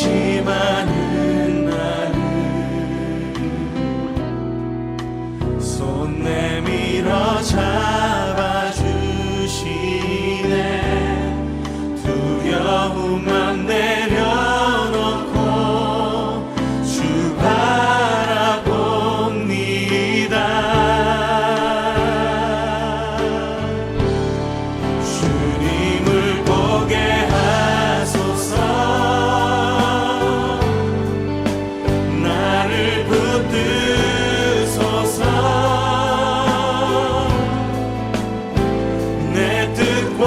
의심하는 나를 손 내밀어 잡아주시네. 두려움만 내려놓고 주 바라봅니다. 주님을 보게 하소서. 나를 붙드소서. 내 뜻과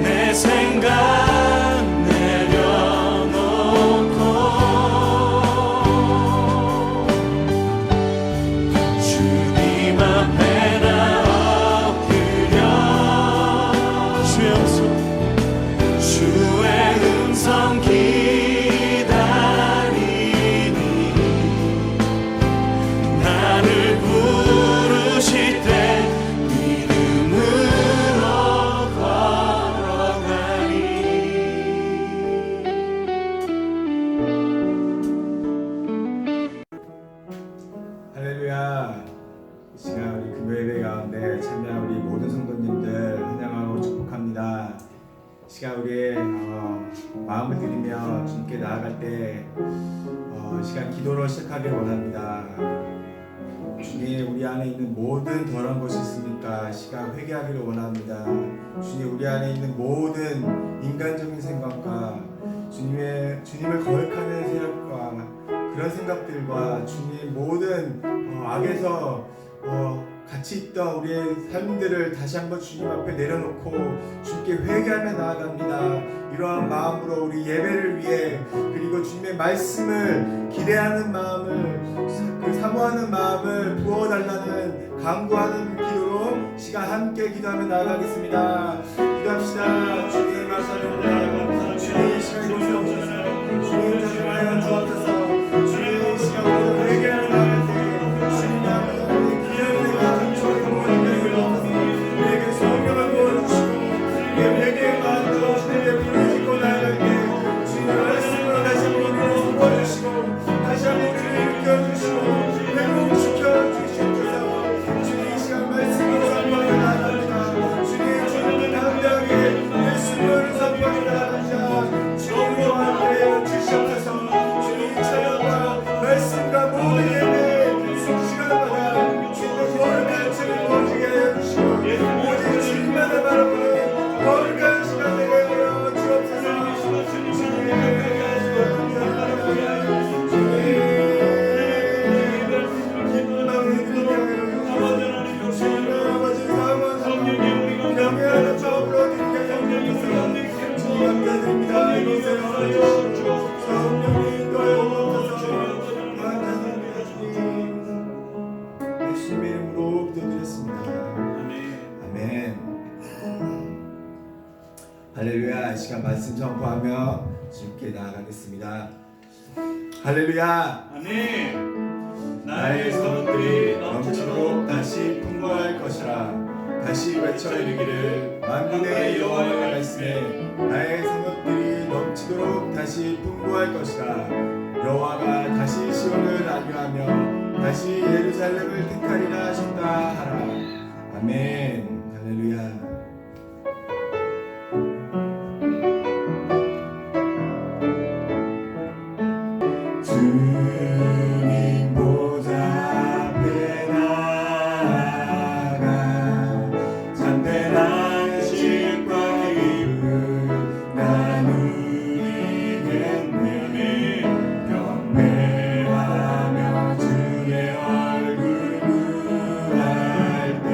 내 생각 내려놓고 주님 앞에 나 엎드려 주의 음성 기다리니 나를 부르실 때 믿음으로 걸어가리. 할렐루야. 이 시간 우리 금요 예배 가운데 참여한 우리 모든 성도님들 환영하고 축복합니다. 이 시간 우리 마음을 드리며 주님께 나아갈 때 시간 기도로 시작하길 원합니다. 주님, 우리 안에 있는 모든 더러운 것이 있으니까 시간 회개하기를 원합니다. 주님, 우리 안에 있는 모든 인간적인 생각과 주님을 거역하는 생각과 그런 생각들과 주님 모든 악에서 같이 있던 우리의 삶들을 다시 한번 주님 앞에 내려놓고 주님께 회개하며 나아갑니다. 이러한 마음으로 우리 예배를 위해 그리고 주님의 말씀을 기대하는 마음을 사모하는 마음을 부어달라는 간구하는 기도로 시간 함께 기도하며 나아가겠습니다. 기도합시다. 주님 감사합니다. 주님 이 시간에 오셔서 주님 전하여 주옵소서. 주님 이 시간으로 회개하며 나아갈 때 주님 앞에 우리에게 성령을 부어주시고 우리의 회개의 마음으로 주님의 불을 짓고 나아갈 때 주님의 말씀으로 다시 한번 우리를 부어주시고 다시 한번 우리를 일으켜주시고 회복시켜주시옵소서. 주님 이 시간 말씀으로 선포하며 나아갑니다. 주님 담대하게 예수님을 선포하며 나아갑니다. 주님과 함께 주시옵소서. 주님 찬양과 말씀과 모든 예배 시간마다 주님의 거룩한 주를 보여주게 하여 주시고 오직 주님만을 바라보는 거룩한 시간 되게 하여 주옵소서. 예수님의 이름으로 기도드렸습니다. 아멘. 할렐루야. 이 시간 말씀 전포하며 주님께 나아가겠습니다. 할렐루야. 아멘. 나의 선들이 넘치도록 다시 풍부할 것이라. 다시 외쳐 이르기를 만군의 여호와의 말씀에 나의 성읍들이 넘치도록 다시 풍부할 것이라. 여호와가 다시 시온을 안위하며 다시 예루살렘을 택하리라 하셨다 하라. 아멘. 할렐루야. 주님 보좌 앞에 나아가 참되는 실과 기쁨 나누리겠네. 경배하며 주의 얼굴 구할 때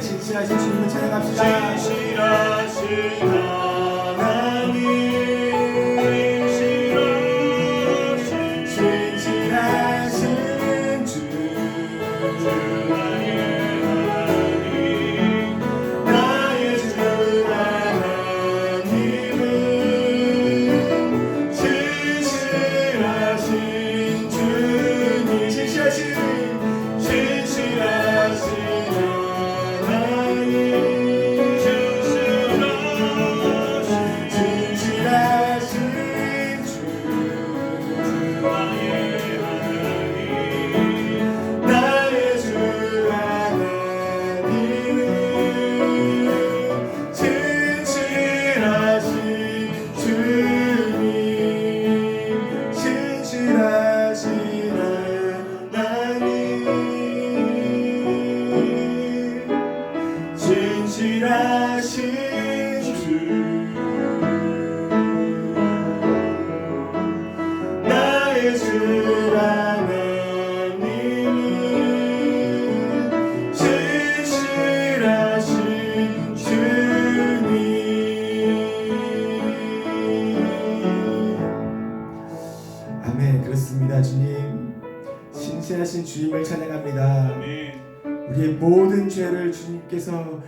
아멘. 신실하신 주님을 찬양합시다. 신실하신 하나님 신실하신 주 나의 하나님 나의 주 하나님은 신실하신 주님 신실하신 하나님 신실하신 주 나의 하나님 나의 주 하나님은 신실하신 주님 신실하신 하나님 신실하신 주 나의 주 하나님은 신실하신 주님. 아멘. 그렇습니다. 주님 신실하신 주님을 찬양합니다. 우리의 모든 죄를 주님께서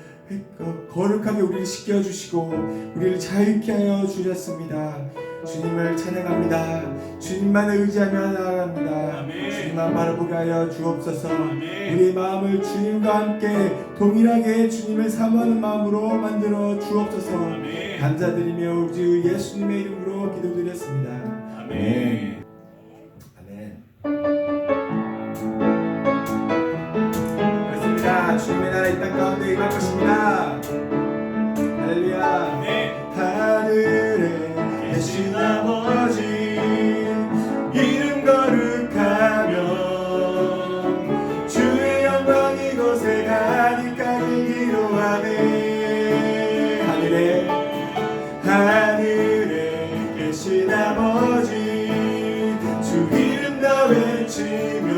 거룩하게 우리를 씻겨주시고 우리를 자유케 하여 주셨습니다. 주님을 찬양합니다. 주님만을 의지하며 나아갑니다. 아멘. 주님만 바라보게 하여 주옵소서. 아멘. 우리의 마음을 주님과 함께 동일하게 주님을 사모하는 마음으로 만들어 주옵소서. 아멘. 감사드리며 우리 주 예수님의 이름으로 기도드렸습니다. 아멘. 아멘. 그렇습니다. 주님의 나라 이 땅 가운데 임할 것입니다. 할렐루야. 아멘. 하늘에 계신 아버지 이름 거룩하며 주의 영광 이곳에 가득하길 기도하네. 하늘에 계신 아버지 주 이름 다 외치며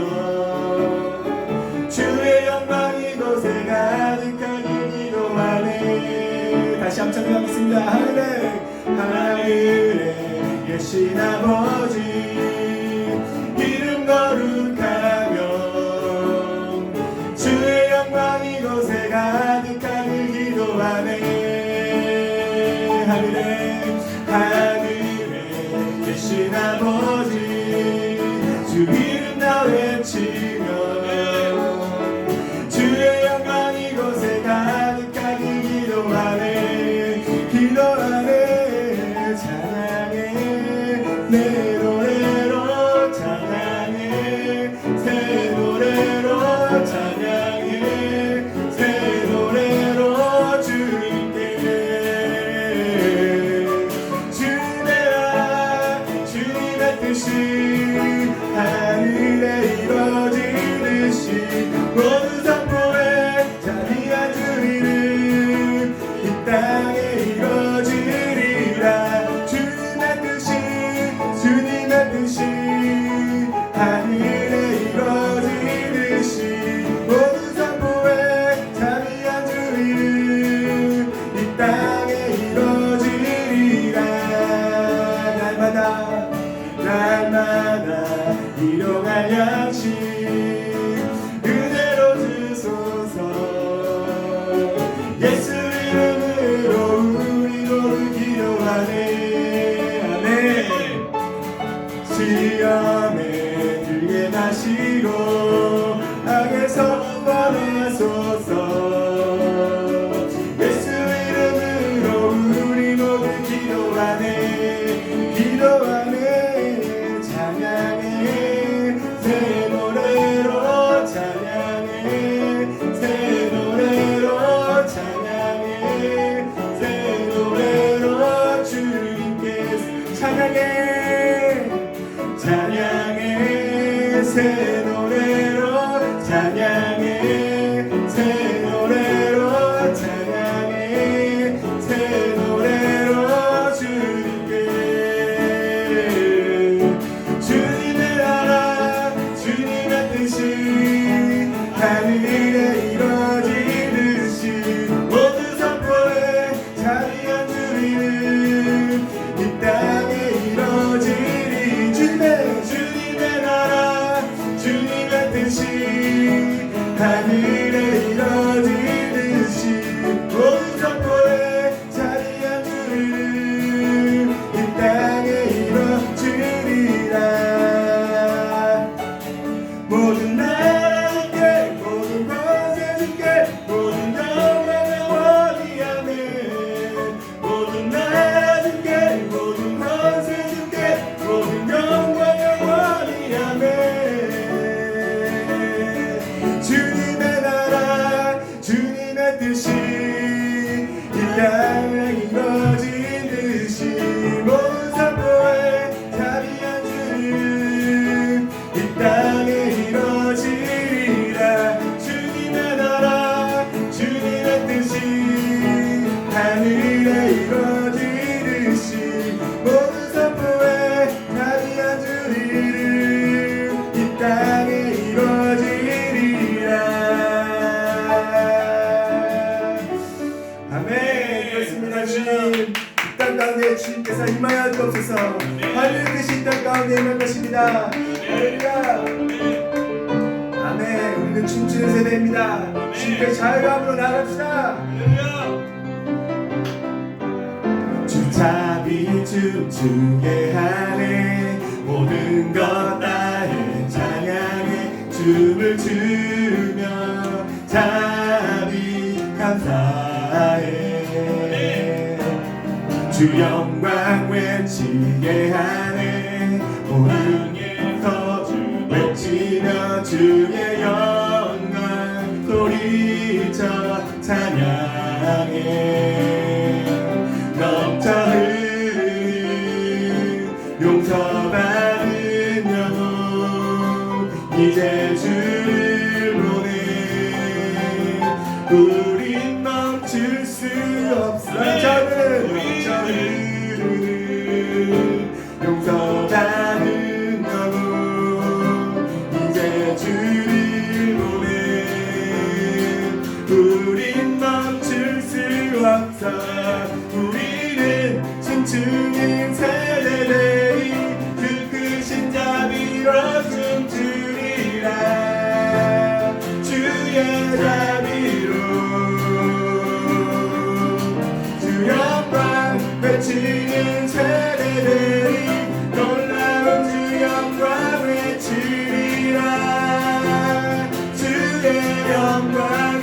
주의 영광 이곳에 가득하길 기도하네. 다시 한번 찬양하겠습니다. 하늘에 계신 아버지 이름 거룩하며 주의 영광 이곳에 가득하길 기도하네. 하늘에 계신 아버지 주 이름 다 외치며 주의 영광 이곳에 가득하길 기도하네. 찬양해 내 노래로 찬양해 새 노래로 찬양해 새 노래로 주님께 주님의 뜻이 하늘에 이루어지듯이 모든 성도의 자비한 주님 이 땅에 이루어지리라. 주님의 뜻이 하늘에 이루어지듯이 모든 성도의 자비한 주님 이 땅에 이루어지리라. 날마다 일용할 양식 그대로 주소서. 예수 이름으로 우리로 기도하네. 아멘. 시험에 들게 마시고 악에서 구원하소서. 예수 이름으로 우리 모두 기도하네. 찬양해 새 노래로 찬양해 새 노래로 찬양해 가운데 주님께서 임하여 주옵소서. 하늘 크신 땅 가운데 임할 것입니다. 할렐루야. 아멘. 우리는 춤추는 세대입니다. 주님께 자유함으로 나갑시다. 주잡이 춤추게 하네. 모든 것 다해 찬양해. 춤을 추며 자비 감사해. 주 영광 외치게 하네. 오늘에서 주 외치며 주의 영광 소리쳐 찬양해. 넘쳐 흐르는 용서받은 영혼 이제 주를 보내. 우린 멈출 수 없어. 넘쳐 흐르는 용서받은 영혼 이제 주를 보내. 우린 멈출 수 없어. 우리는 춤추는 세대들이 그 크신 자비로 춤추리라. 주의 자비로 주 영광 외치는 세대들이 놀라운 주 영광 외치리라. 주의 영광을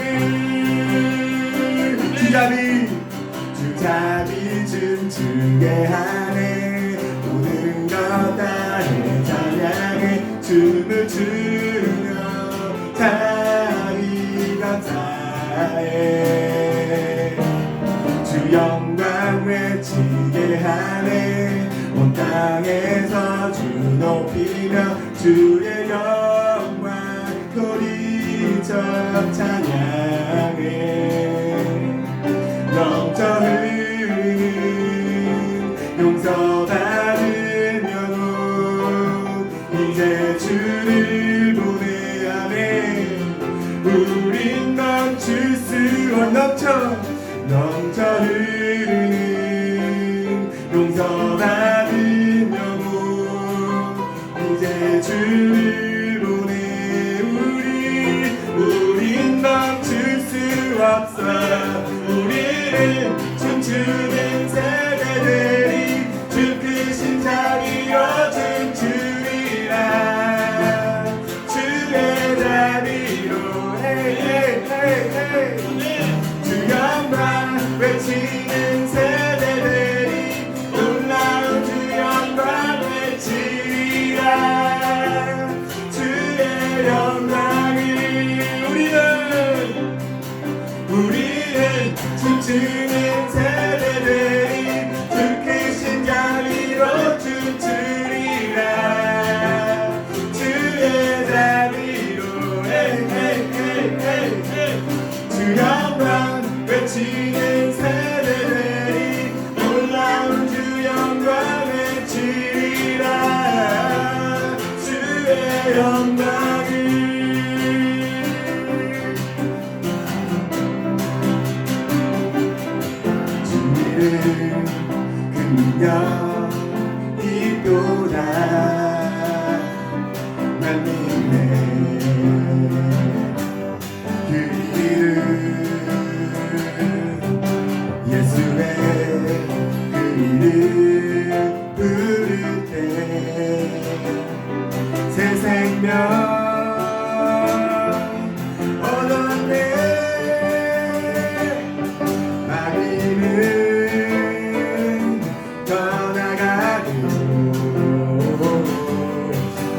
주잡이 춤추게 하네. 모든 것 다해 찬양해. 춤을 추며 자비 감사해. 주 영광 외치게 하네. 온 땅에서 주 높이며 주의 영광 소리쳐 찬양해. 넘쳐 흐르는 용서받은 영혼 이제 주를 보내. 아멘. 우린 멈출 수 넘쳐 흐르는 용서받은 영혼 이제 주를 보내. 우린 멈출 수 없어. 우리는 춤추는 세대들이 주 크신 자비로 춤추리라. 주의 자비로 주 영광 외치는 세대들이 놀라운 주 영광 외치리라. 주의 영광을 우리는 춤추는 세대들이 주 크신 자비로 춤추리라. 주의 자비로 주 영광 외치는 세대들이 놀라운 주 영광 외치리라. 주의 영광을 능력이 또다. 난 믿네. 그 이름 예수의 그 이름 부를 때 새 생명 얻었네. 마귀는 떠나가고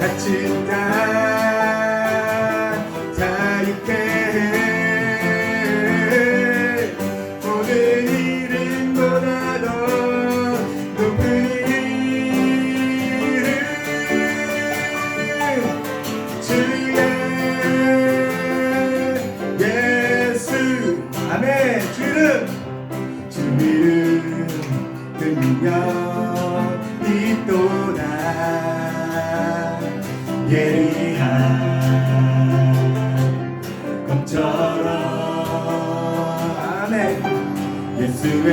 갇힌 자 자유케 해. 모든 이름보다도 높은 이름 주의 예수. 아멘. 주 이름 능력이 또다. 예리한 검처럼. 아멘. 예수의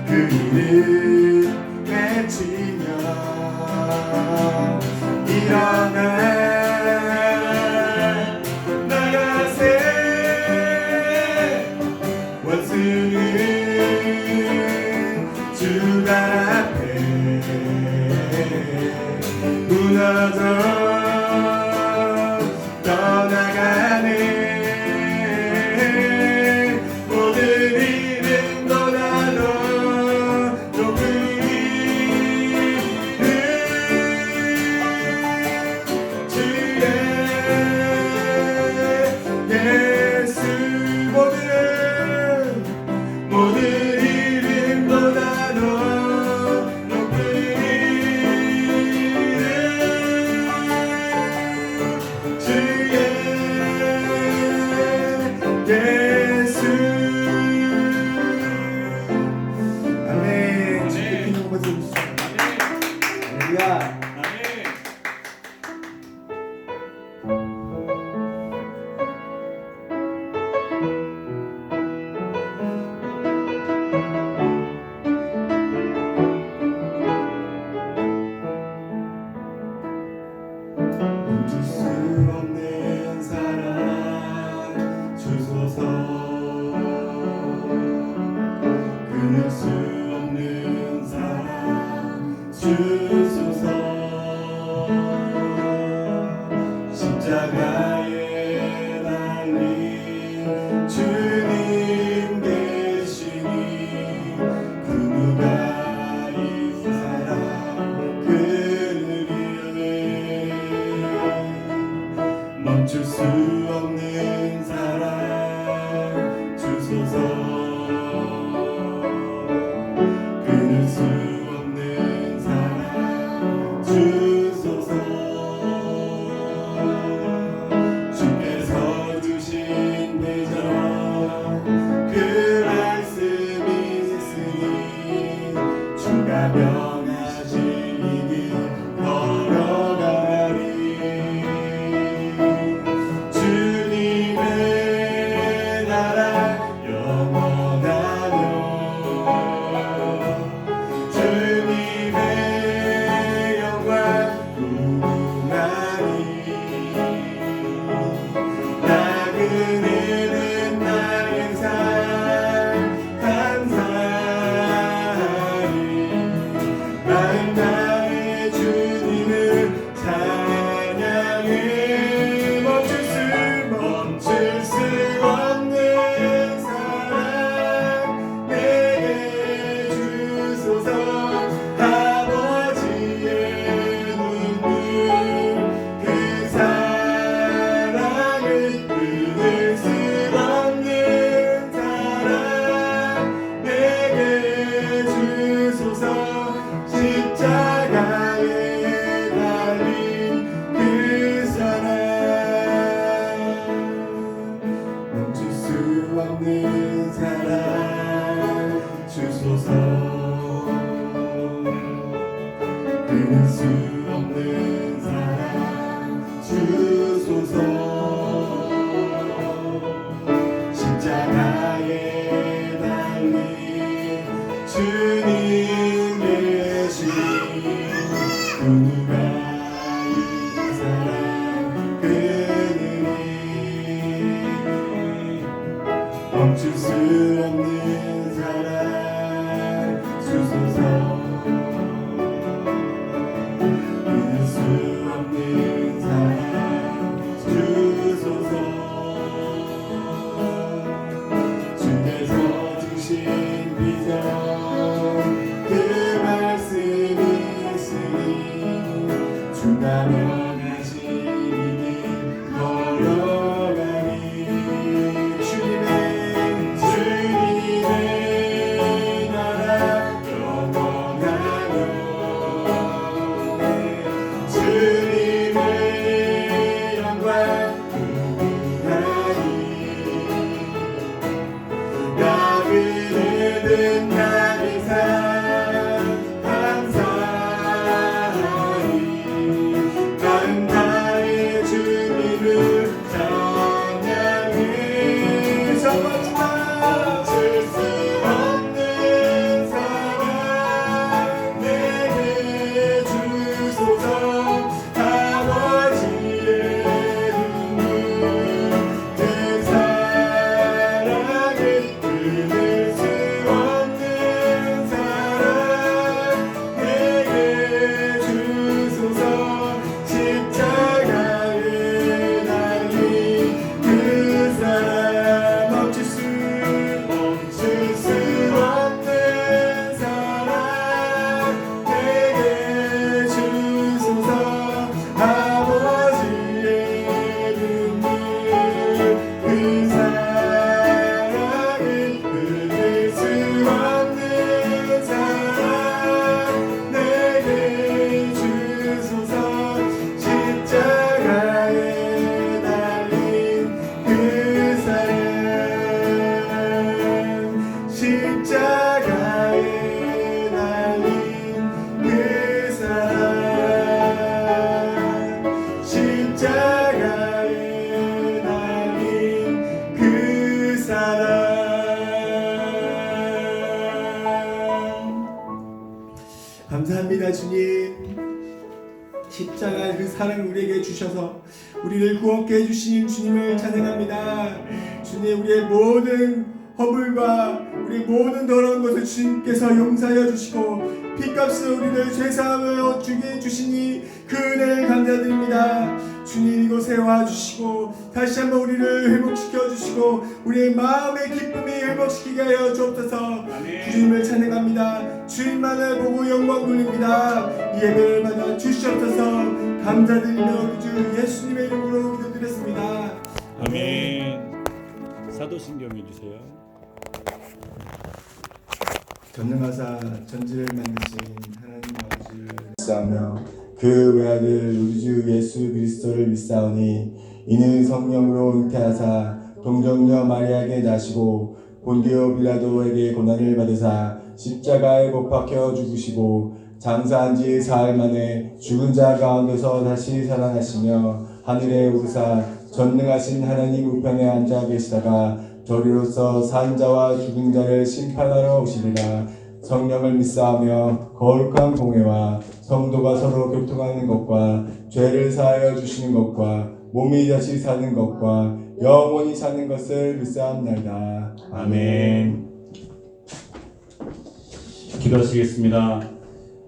그 그 이름 외치며 일어나 나가세 원수는 주발 앞에 무너져 떠나가네 모든 이름보다 더 높은 이름 주의 예수 모든 이름보다 더 높은 이름 주의 예수 아멘. 주께 큰 박수 주시죠. 할렐루야. 멈출 수 없는 사랑 주소서 끊을 수 없는 사랑 주소서 십자가에 달린 주님 계시니 그 누가 이 사랑 그리네 멈출 수 없는 사랑 주소서 끊을 수 없는 사랑 주소서 주께서 주신 비전 그 말씀이 있으니 주가 명하신 이길 걸어가리 주님의 나라 영원하며 주님의 영광 무궁하니 나그네는 나의 삶 감사하리 마음 다해 주님을 찬양해 멈출 수 없는 사랑 내게 주소서 아버지의 눈물 그 사랑을 끊을 수 없는 사랑 내게 주소서 십자가에 달린 그 사랑 멈출 수 없는 사랑 주소서 끊을 수 없는 사랑 주소서 십자가에 달린 주님 계신 그 누가 이 사랑 그리니 멈출 수 없는 사랑 주소서 끊을 수 없는 사랑 주소서 주께서 주신 비전 그 말씀이 있으니 주가 명하신 이길 걸어가니 주님의 나라 영원하며 주님의 영광 무궁하니 나그네는 나의 삶 감사하니 마음 다해 주님을 찬양해 멈출 수 없는 사랑 감사합니다 주님. 십자가의 그 사랑을 우리에게 주셔서 우리를 구원케 해주신 주님을 찬양합니다. 주님, 우리의 모든 허물과 우리 모든 더러운 것을 주님께서 용서하여 주시고 핏값으로 우리를 죄사함을 주게 주시니 그 은혜를 감사드립니다. 주님, 이곳에 와주시고 다시 한번 우리를 회복시켜 주시고 우리의 마음의 기쁨이 회복시키게 하여 주옵소서. 주님을 찬양합니다. 주님만을 보고 영광 돌립니다. 이 예배를 받아 주시옵소서. 감사드리며 우리 주 예수님의 이름으로 기도드렸습니다. 아멘. 사도신경 해주세요. 전능하사 전지를 만드신 하나님 아버지를 믿사오며 그 외아들 우리 주 예수 그리스도를 믿사오니 이는 성령으로 잉태하사 동정녀 마리아에게 나시고 본디오 빌라도에게 고난을 받으사 십자가에 못 박혀 죽으시고 장사한 지 사흘 만에 죽은 자 가운데서 다시 살아나시며 하늘에 오르사 전능하신 하나님 우편에 앉아 계시다가 저리로서 산 자와 죽은 자를 심판하러 오시리라. 성령을 믿사하며 거룩한 공회와 성도가 서로 교통하는 것과 죄를 사하여 주시는 것과 몸이 다시 사는 것과 영원히 사는 것을 믿사옵나이다. 아멘. 기도하시겠습니다.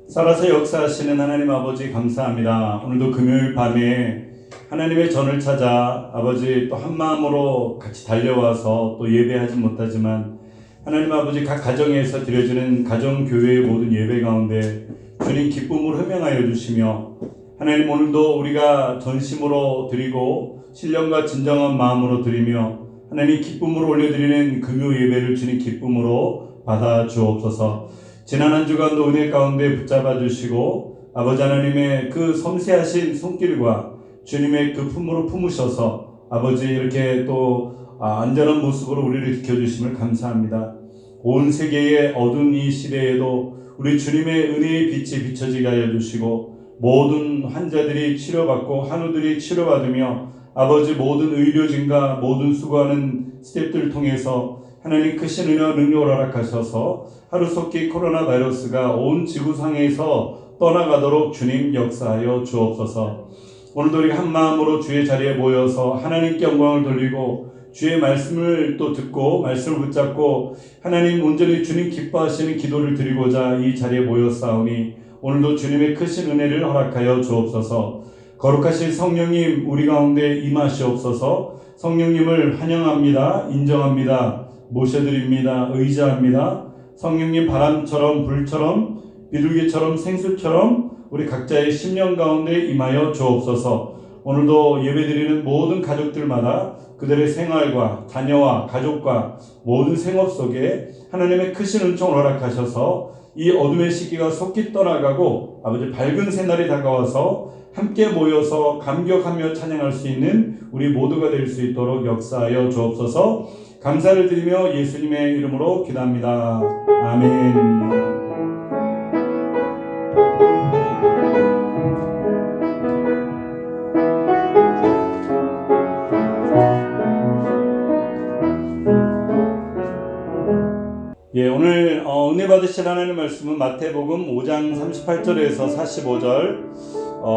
살아서 역사하시는 하나님 아버지 감사합니다. 오늘도 금요일 밤에 하나님의 전을 찾아 아버지 또 한마음으로 같이 달려와서 또 예배하지 못하지만 하나님 아버지 각 가정에서 드려지는 가정교회의 모든 예배 가운데 주님 기쁨을 호명하여 주시며 하나님 오늘도 우리가 전심으로 드리고 신령과 진정한 마음으로 드리며 하나님 기쁨으로 올려드리는 금요 예배를 주님 기쁨으로 받아 주옵소서. 지난 한 주간도 은혜 가운데 붙잡아 주시고 아버지 하나님의 그 섬세하신 손길과 주님의 그 품으로 품으셔서 아버지 이렇게 또 안전한 모습으로 우리를 지켜주심을 감사합니다. 온 세계의 어두운 이 시대에도 우리 주님의 은혜의 빛이 비춰지게 하여 주시고 모든 환자들이 치료받고 한우들이 치료받으며 아버지 모든 의료진과 모든 수고하는 스태프들을 통해서 하나님 크신 은혜와 능력을 허락하셔서 하루속히 코로나 바이러스가 온 지구상에서 떠나가도록 주님 역사하여 주옵소서. 오늘도 우리 한 마음으로 주의 자리에 모여서 하나님께 영광을 돌리고 주의 말씀을 또 듣고 말씀을 붙잡고 하나님 온전히 주님 기뻐하시는 기도를 드리고자 이 자리에 모였사오니 오늘도 주님의 크신 은혜를 허락하여 주옵소서. 거룩하신 성령님 우리 가운데 임하시옵소서. 성령님을 환영합니다. 인정합니다. 모셔드립니다. 의지합니다. 성령님 바람처럼 불처럼 비둘기처럼 생수처럼 우리 각자의 심령 가운데 임하여 주옵소서. 오늘도 예배드리는 모든 가족들마다 그들의 생활과 자녀와 가족과 모든 생업 속에 하나님의 크신 은총을 허락하셔서 이 어둠의 시기가 속히 떠나가고 아버지 밝은 새날이 다가와서 함께 모여서 감격하며 찬양할 수 있는 우리 모두가 될 수 있도록 역사하여 주옵소서. 감사를 드리며 예수님의 이름으로 기도합니다. 아멘. 예, 오늘 은혜 받으실 하나님의 말씀은 마태복음 5장 38절에서 45절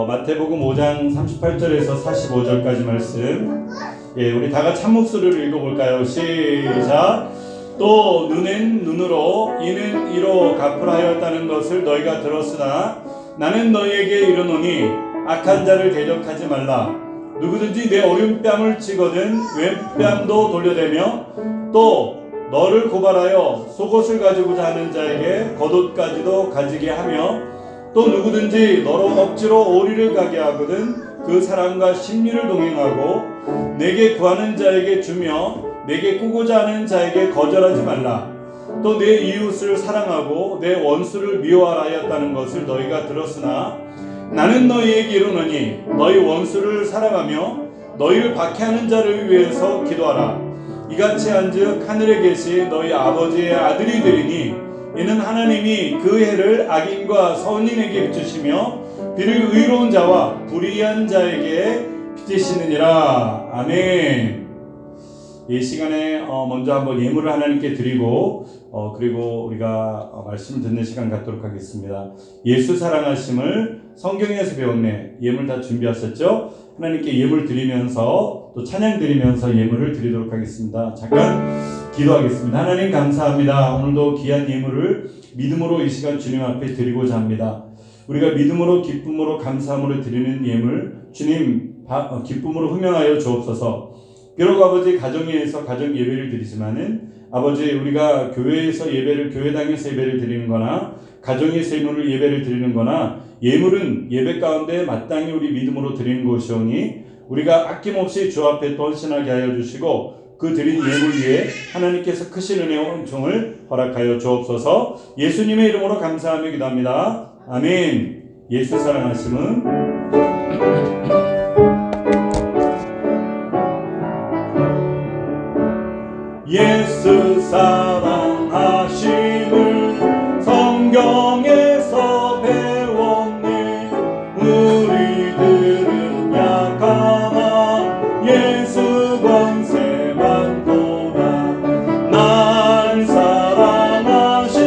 마태복음 5장 38절에서 45절까지 말씀. 예, 우리 다 같이 한 목소리로 읽어볼까요? 시작. 또 눈은 눈으로 이는 이로 갚으라 하였다는 것을 너희가 들었으나 나는 너희에게 이르노니 악한 자를 대적하지 말라. 누구든지 내 오른뺨을 치거든 왼뺨도 돌려대며 또 너를 고발하여 속옷을 가지고자 하는 자에게 겉옷까지도 가지게 하며 또 누구든지 너로 억지로 오리를 가게 하거든 그 사람과 심리를 동행하고 내게 구하는 자에게 주며 내게 꾸고자 하는 자에게 거절하지 말라. 또 내 이웃을 사랑하고 내 원수를 미워하라 하였다는 것을 너희가 들었으나 나는 너희에게 이르노니 너희 원수를 사랑하며 너희를 박해하는 자를 위해서 기도하라. 이같이 한즉 하늘에 계신 너희 아버지의 아들이 되리니 이는 하나님이 그 해를 악인과 선인에게 비추시며 비를 의로운 자와 불의한 자에게 비추시느니라. 아멘. 이 시간에 먼저 한번 예물을 하나님께 드리고 그리고 우리가 말씀을 듣는 시간 갖도록 하겠습니다. 예수 사랑하심을 성경에서 배웠네. 예물 다 준비하셨죠? 하나님께 예물 드리면서 또 찬양 드리면서 예물을 드리도록 하겠습니다. 잠깐 기도하겠습니다. 하나님 감사합니다. 오늘도 귀한 예물을 믿음으로 이 시간 주님 앞에 드리고자 합니다. 우리가 믿음으로 기쁨으로 감사함으로 드리는 예물 주님 기쁨으로 흠명하여 주옵소서. 비록 아버지 가정에서 가정 예배를 드리지만은 아버지 우리가 교회에서 예배를 교회당에서 예배를 드리는 거나 가정에서 예배를 드리는 거나 예물은 예배 가운데 마땅히 우리 믿음으로 드리는 것이오니 우리가 아낌없이 주 앞에 또 헌신하게 하여 주시고 그 드린 예물 위에 하나님께서 크신 은혜와 은총을 허락하여 주옵소서. 예수님의 이름으로 감사하며 기도합니다. 아멘. 예수 사랑하심은 예수 사랑하심을 성경에서 배웠네. 우리들은 약하나 예수 권세 많도다. 날 사랑하신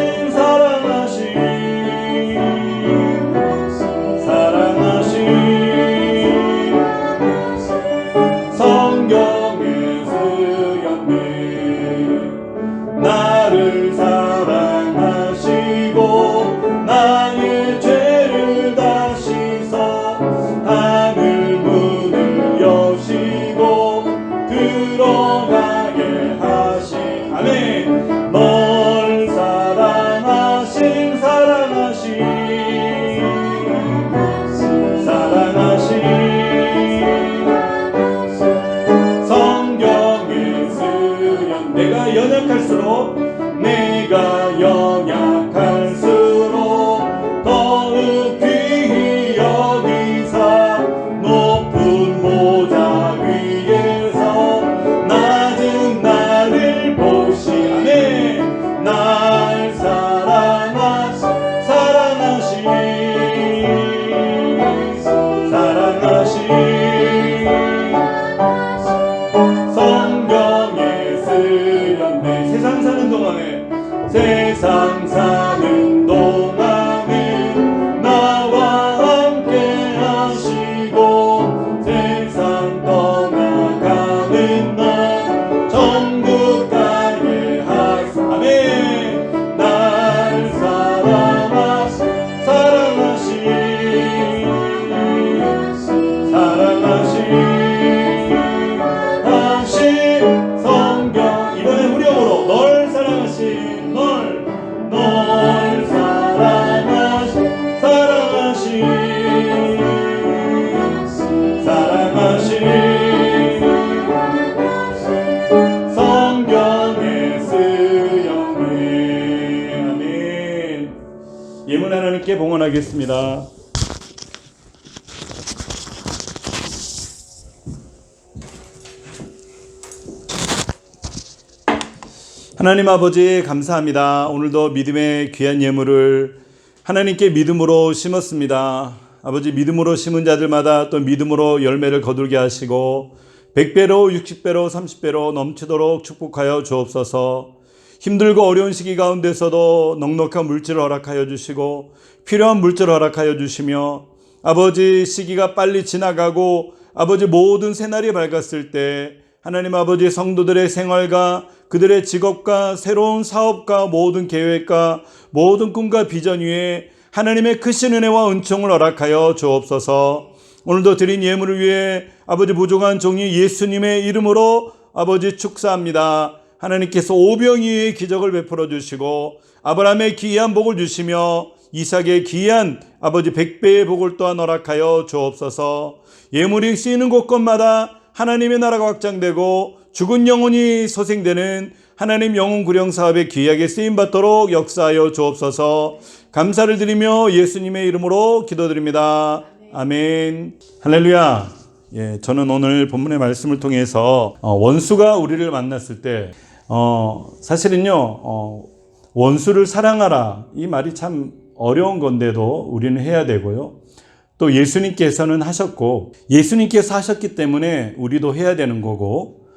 성경에 쓰였네. 나를 사랑하시고 나의 죄를 다시서 하늘 문을 여시고 들어가게 하신 아멘. 널 사랑하신 성경에 쓰였네. 내가 연약할수록 더욱 귀히 여기사 높은 보좌 위에서 낮은 나를 보시네. 날 사랑하신 성경에 쓰였네. 세상 사는 동안에 나와 함께 하시고 세상 떠나가는 날 천국 가게 하사네. 날 사랑하신 성경 이번에 후렴으로 널 사랑하신 성경에 쓰였네. 아멘. 예물 하나님께 봉헌하겠습니다. 하나님 아버지 감사합니다. 오늘도 믿음의 귀한 예물을 하나님께 믿음으로 심었습니다. 아버지 믿음으로 심은 자들마다 또 믿음으로 열매를 거두게 하시고 100배로 60배로 30배로 넘치도록 축복하여 주옵소서. 힘들고 어려운 시기 가운데서도 넉넉한 물질을 허락하여 주시고 필요한 물질을 허락하여 주시며 아버지 시기가 빨리 지나가고 아버지 모든 새날이 밝았을 때 하나님 아버지 성도들의 생활과 그들의 직업과 새로운 사업과 모든 계획과 모든 꿈과 비전 위에 하나님의 크신 은혜와 은총을 허락하여 주옵소서. 오늘도 드린 예물을 위해 아버지 부족한 종이 예수님의 이름으로 아버지 축사합니다. 하나님께서 오병이의 기적을 베풀어 주시고 아브라함의 기이한 복을 주시며 이삭의 기이한 아버지 100배의 복을 또한 허락하여 주옵소서. 예물이 쓰이는 곳곳마다 하나님의 나라가 확장되고 죽은 영혼이 소생되는 하나님 영혼 구령 사업에 귀하게 쓰임받도록 역사하여 주옵소서. 감사를 드리며 예수님의 이름으로 기도드립니다. 아멘. 할렐루야. 저는 오늘 본문의 말씀을 통해서 원수가 우리를 만났을 때 사실은요 원수를 사랑하라 이 말이 참 어려운 건데도 우리는 해야 되고요. 또 예수님께서는 하셨고 예수님께서 하셨기 때문에 우리도 해야 되는 거고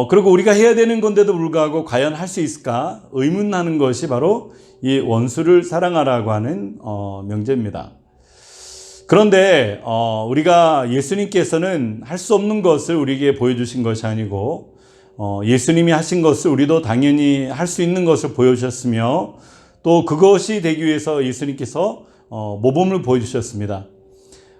그리고 우리가 해야 되는 건데도 불구하고 과연 할 수 있을까 의문하는 것이 바로 이 원수를 사랑하라고 하는 명제입니다. 그런데 우리가 예수님께서는 할 수 없는 것을 우리에게 보여주신 것이 아니고 예수님이 하신 것을 우리도 당연히 할 수 있는 것을 보여주셨으며 또 그것이 되기 위해서 예수님께서 모범을 보여주셨습니다.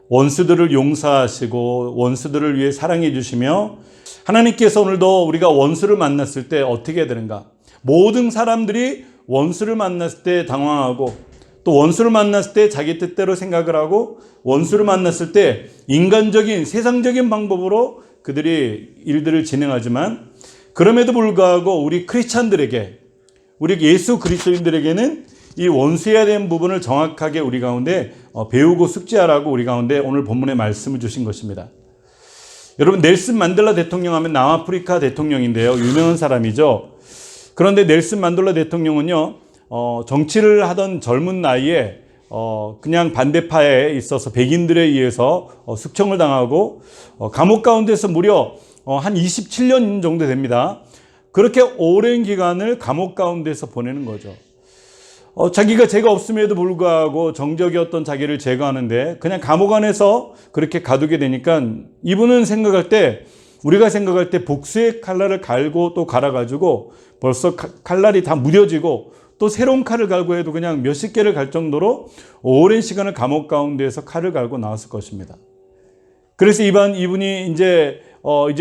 원수들을 용서하시고 원수들을 위해 사랑해 주시며 하나님께서 오늘도 우리가 원수를 만났을 때 어떻게 해야 되는가? 모든 사람들이 원수를 만났을 때 당황하고 또 원수를 만났을 때 자기 뜻대로 생각을 하고 원수를 만났을 때 인간적인 세상적인 방법으로 그들이 일들을 진행하지만 그럼에도 불구하고 우리 크리스찬들에게 우리 예수 그리스도인들에게는 이 원수해야 되는 부분을 정확하게 우리 가운데 배우고 숙지하라고 우리 가운데 오늘 본문의 말씀을 주신 것입니다. 여러분 넬슨 만델라 대통령 하면 남아프리카 대통령인데요. 유명한 사람이죠. 그런데 넬슨 만델라 대통령은요. 정치를 하던 젊은 나이에 그냥 반대파에 있어서 백인들에 의해서 숙청을 당하고 감옥 가운데서 무려 한 27년 정도 됩니다. 그렇게 오랜 기간을 감옥 가운데서 보내는 거죠. 자기가 죄가 없음에도 불구하고 정적이었던 자기를 제거하는데 그냥 감옥 안에서 그렇게 가두게 되니까 이분은 생각할 때 우리가 생각할 때 복수의 칼날을 갈고 또 갈아가지고 벌써 칼날이 다 무뎌지고 또 새로운 칼을 갈고 해도 그냥 몇십 개를 갈 정도로 오랜 시간을 감옥 가운데에서 칼을 갈고 나왔을 것입니다. 그래서 이분이 이제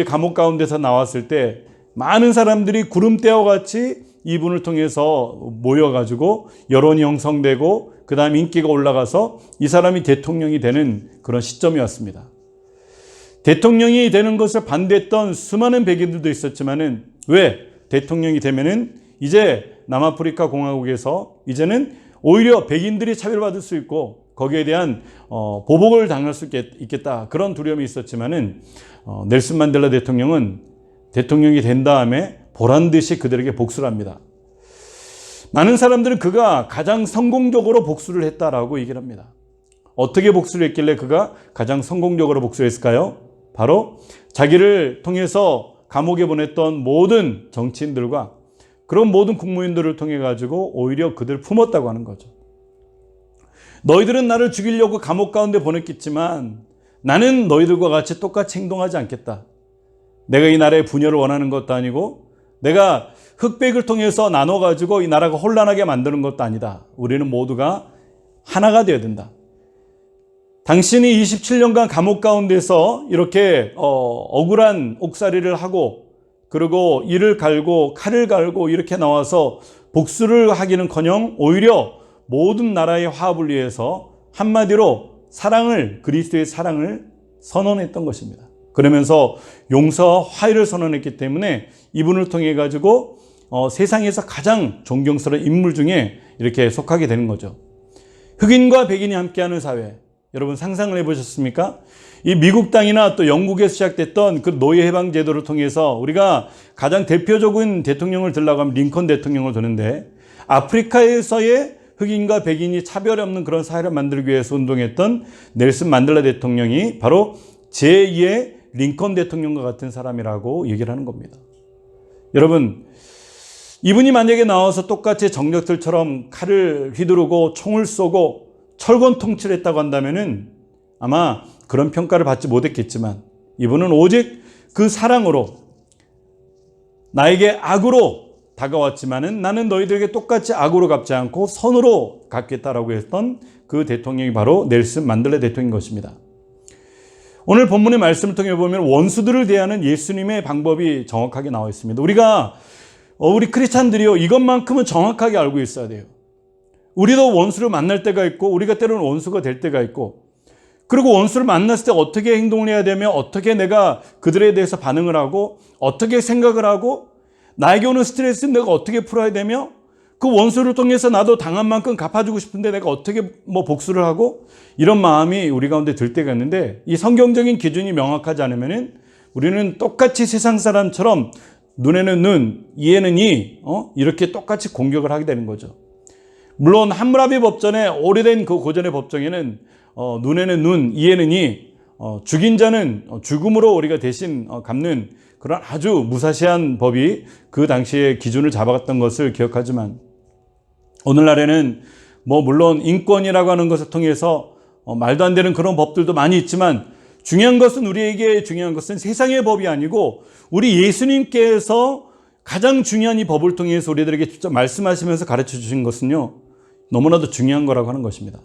감옥 가운데서 나왔을 때 많은 사람들이 구름대와 같이 이분을 통해서 모여가지고 여론이 형성되고 그 다음 인기가 올라가서 이 사람이 대통령이 되는 그런 시점이었습니다. 대통령이 되는 것을 반대했던 수많은 백인들도 있었지만은 왜 대통령이 되면은 이제 남아프리카 공화국에서 이제는 오히려 백인들이 차별받을 수 있고 거기에 대한 보복을 당할 수 있겠다 그런 두려움이 있었지만은 넬슨 만델라 대통령은 대통령이 된 다음에 보란듯이 그들에게 복수를 합니다. 많은 사람들은 그가 가장 성공적으로 복수를 했다라고 얘기를 합니다. 어떻게 복수를 했길래 그가 가장 성공적으로 복수를 했을까요? 바로 자기를 통해서 감옥에 보냈던 모든 정치인들과 그런 모든 국무위원들을 통해 가지고 오히려 그들을 품었다고 하는 거죠. 너희들은 나를 죽이려고 감옥 가운데 보냈겠지만 나는 너희들과 같이 똑같이 행동하지 않겠다. 내가 이 나라의 분열을 원하는 것도 아니고 내가 흑백을 통해서 나눠가지고 이 나라가 혼란하게 만드는 것도 아니다. 우리는 모두가 하나가 되어야 된다. 당신이 27년간 감옥 가운데서 이렇게 억울한 옥살이를 하고 그리고 이를 갈고 칼을 갈고 이렇게 나와서 복수를 하기는커녕 오히려 모든 나라의 화합을 위해서 한마디로 그리스도의 사랑을 선언했던 것입니다. 그러면서 용서와 화해를 선언했기 때문에 이분을 통해 가지고 세상에서 가장 존경스러운 인물 중에 이렇게 속하게 되는 거죠. 흑인과 백인이 함께하는 사회, 여러분 상상을 해보셨습니까? 이 미국 땅이나 또 영국에서 시작됐던 그 노예 해방 제도를 통해서 우리가 가장 대표적인 대통령을 들라고 하면 링컨 대통령을 두는데 아프리카에서의 흑인과 백인이 차별이 없는 그런 사회를 만들기 위해서 운동했던 넬슨 만델라 대통령이 바로 제2의 링컨 대통령과 같은 사람이라고 얘기를 하는 겁니다. 여러분, 이분이 만약에 나와서 똑같이 정적들처럼 칼을 휘두르고 총을 쏘고 철권 통치를 했다고 한다면은 아마 그런 평가를 받지 못했겠지만 이분은 오직 그 사랑으로 나에게 악으로 다가왔지만은 나는 너희들에게 똑같이 악으로 갚지 않고 선으로 갚겠다라고 했던 그 대통령이 바로 넬슨 만델라 대통령인 것입니다. 오늘 본문의 말씀을 통해 보면 원수들을 대하는 예수님의 방법이 정확하게 나와 있습니다. 우리 크리스찬들이요, 이것만큼은 정확하게 알고 있어야 돼요. 우리도 원수를 만날 때가 있고 우리가 때로는 원수가 될 때가 있고 그리고 원수를 만났을 때 어떻게 행동을 해야 되며 어떻게 내가 그들에 대해서 반응을 하고 어떻게 생각을 하고 나에게 오는 스트레스는 내가 어떻게 풀어야 되며 그 원수를 통해서 나도 당한 만큼 갚아주고 싶은데 내가 어떻게 복수를 하고 이런 마음이 우리 가운데 들 때가 있는데 이 성경적인 기준이 명확하지 않으면은 우리는 똑같이 세상 사람처럼 눈에는 눈, 이에는 이 이렇게 똑같이 공격을 하게 되는 거죠. 물론 함무라비 법전에 오래된 그 고전의 법정에는 눈에는 눈, 이에는 이 죽인 자는 죽음으로 우리가 대신 갚는 그런 아주 무사시한 법이 그 당시에 기준을 잡아갔던 것을 기억하지만, 오늘날에는 물론 인권이라고 하는 것을 통해서 말도 안 되는 그런 법들도 많이 있지만, 우리에게 중요한 것은 세상의 법이 아니고 우리 예수님께서 가장 중요한 이 법을 통해서 우리들에게 직접 말씀하시면서 가르쳐 주신 것은요, 너무나도 중요한 거라고 하는 것입니다.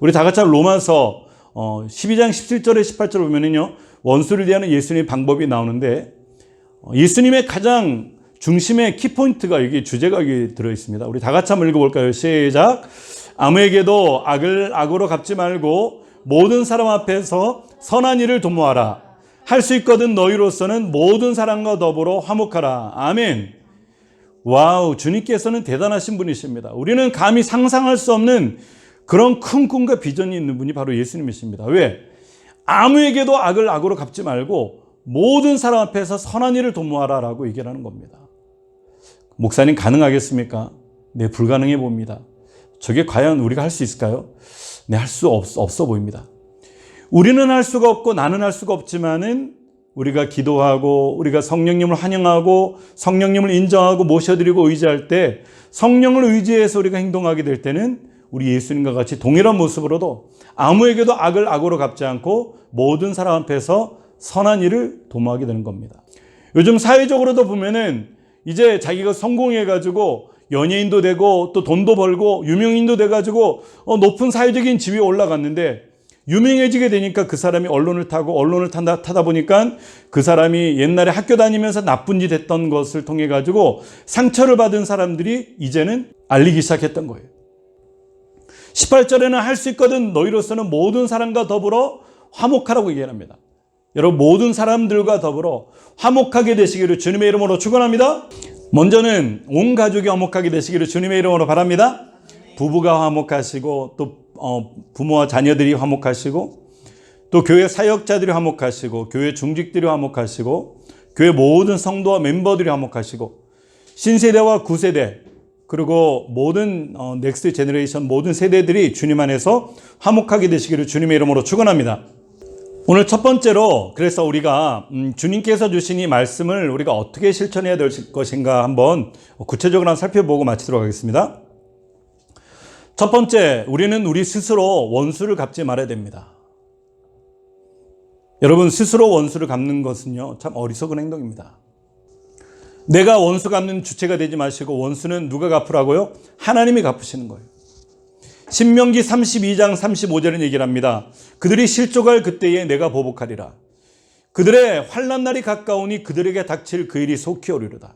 우리 다 같이 로마서 12장 17절에 18절 보면은요, 원수를 대하는 예수님의 방법이 나오는데, 예수님의 가장 중심의 키포인트가 여기 주제가 여기 들어있습니다. 우리 다 같이 한번 읽어볼까요? 시작. 아무에게도 악을 악으로 갚지 말고 모든 사람 앞에서 선한 일을 도모하라. 할 수 있거든 너희로서는 모든 사람과 더불어 화목하라. 아멘. 와우, 주님께서는 대단하신 분이십니다. 우리는 감히 상상할 수 없는 그런 큰 꿈과 비전이 있는 분이 바로 예수님이십니다. 왜? 아무에게도 악을 악으로 갚지 말고 모든 사람 앞에서 선한 일을 도모하라라고 얘기를 하는 겁니다. 목사님 가능하겠습니까? 네, 불가능해 봅니다. 저게 과연 우리가 할 수 있을까요? 네, 할 수 없어 보입니다. 우리는 할 수가 없고 나는 할 수가 없지만은 우리가 기도하고 우리가 성령님을 환영하고 성령님을 인정하고 모셔드리고 의지할 때, 성령을 의지해서 우리가 행동하게 될 때는 우리 예수님과 같이 동일한 모습으로도 아무에게도 악을 악으로 갚지 않고 모든 사람 앞에서 선한 일을 도모하게 되는 겁니다. 요즘 사회적으로도 보면은 이제 자기가 성공해가지고 연예인도 되고 또 돈도 벌고 유명인도 돼가지고 높은 사회적인 지위에 올라갔는데, 유명해지게 되니까 그 사람이 언론을 타다 보니까 그 사람이 옛날에 학교 다니면서 나쁜 짓 했던 것을 통해 가지고 상처를 받은 사람들이 이제는 알리기 시작했던 거예요. 18절에는 할 수 있거든 너희로서는 모든 사람과 더불어 화목하라고 얘기합니다. 여러분, 모든 사람들과 더불어 화목하게 되시기를 주님의 이름으로 축원합니다. 먼저는 온 가족이 화목하게 되시기를 주님의 이름으로 바랍니다. 부부가 화목하시고 또 부모와 자녀들이 화목하시고 또 교회 사역자들이 화목하시고 교회 중직들이 화목하시고 교회 모든 성도와 멤버들이 화목하시고 신세대와 구세대 그리고 모든 넥스트 제너레이션 모든 세대들이 주님 안에서 화목하게 되시기를 주님의 이름으로 축원합니다. 오늘 첫 번째로, 그래서 우리가 주님께서 주신 이 말씀을 우리가 어떻게 실천해야 될 것인가 한번 구체적으로 한번 살펴보고 마치도록 하겠습니다. 첫 번째, 우리는 우리 스스로 원수를 갚지 말아야 됩니다. 여러분, 스스로 원수를 갚는 것은요, 참 어리석은 행동입니다. 내가 원수 갚는 주체가 되지 마시고 원수는 누가 갚으라고요? 하나님이 갚으시는 거예요. 신명기 32장 35절은 얘기를 합니다. 그들이 실족할 그때에 내가 보복하리라. 그들의 환난 날이 가까우니 그들에게 닥칠 그 일이 속히 오리로다.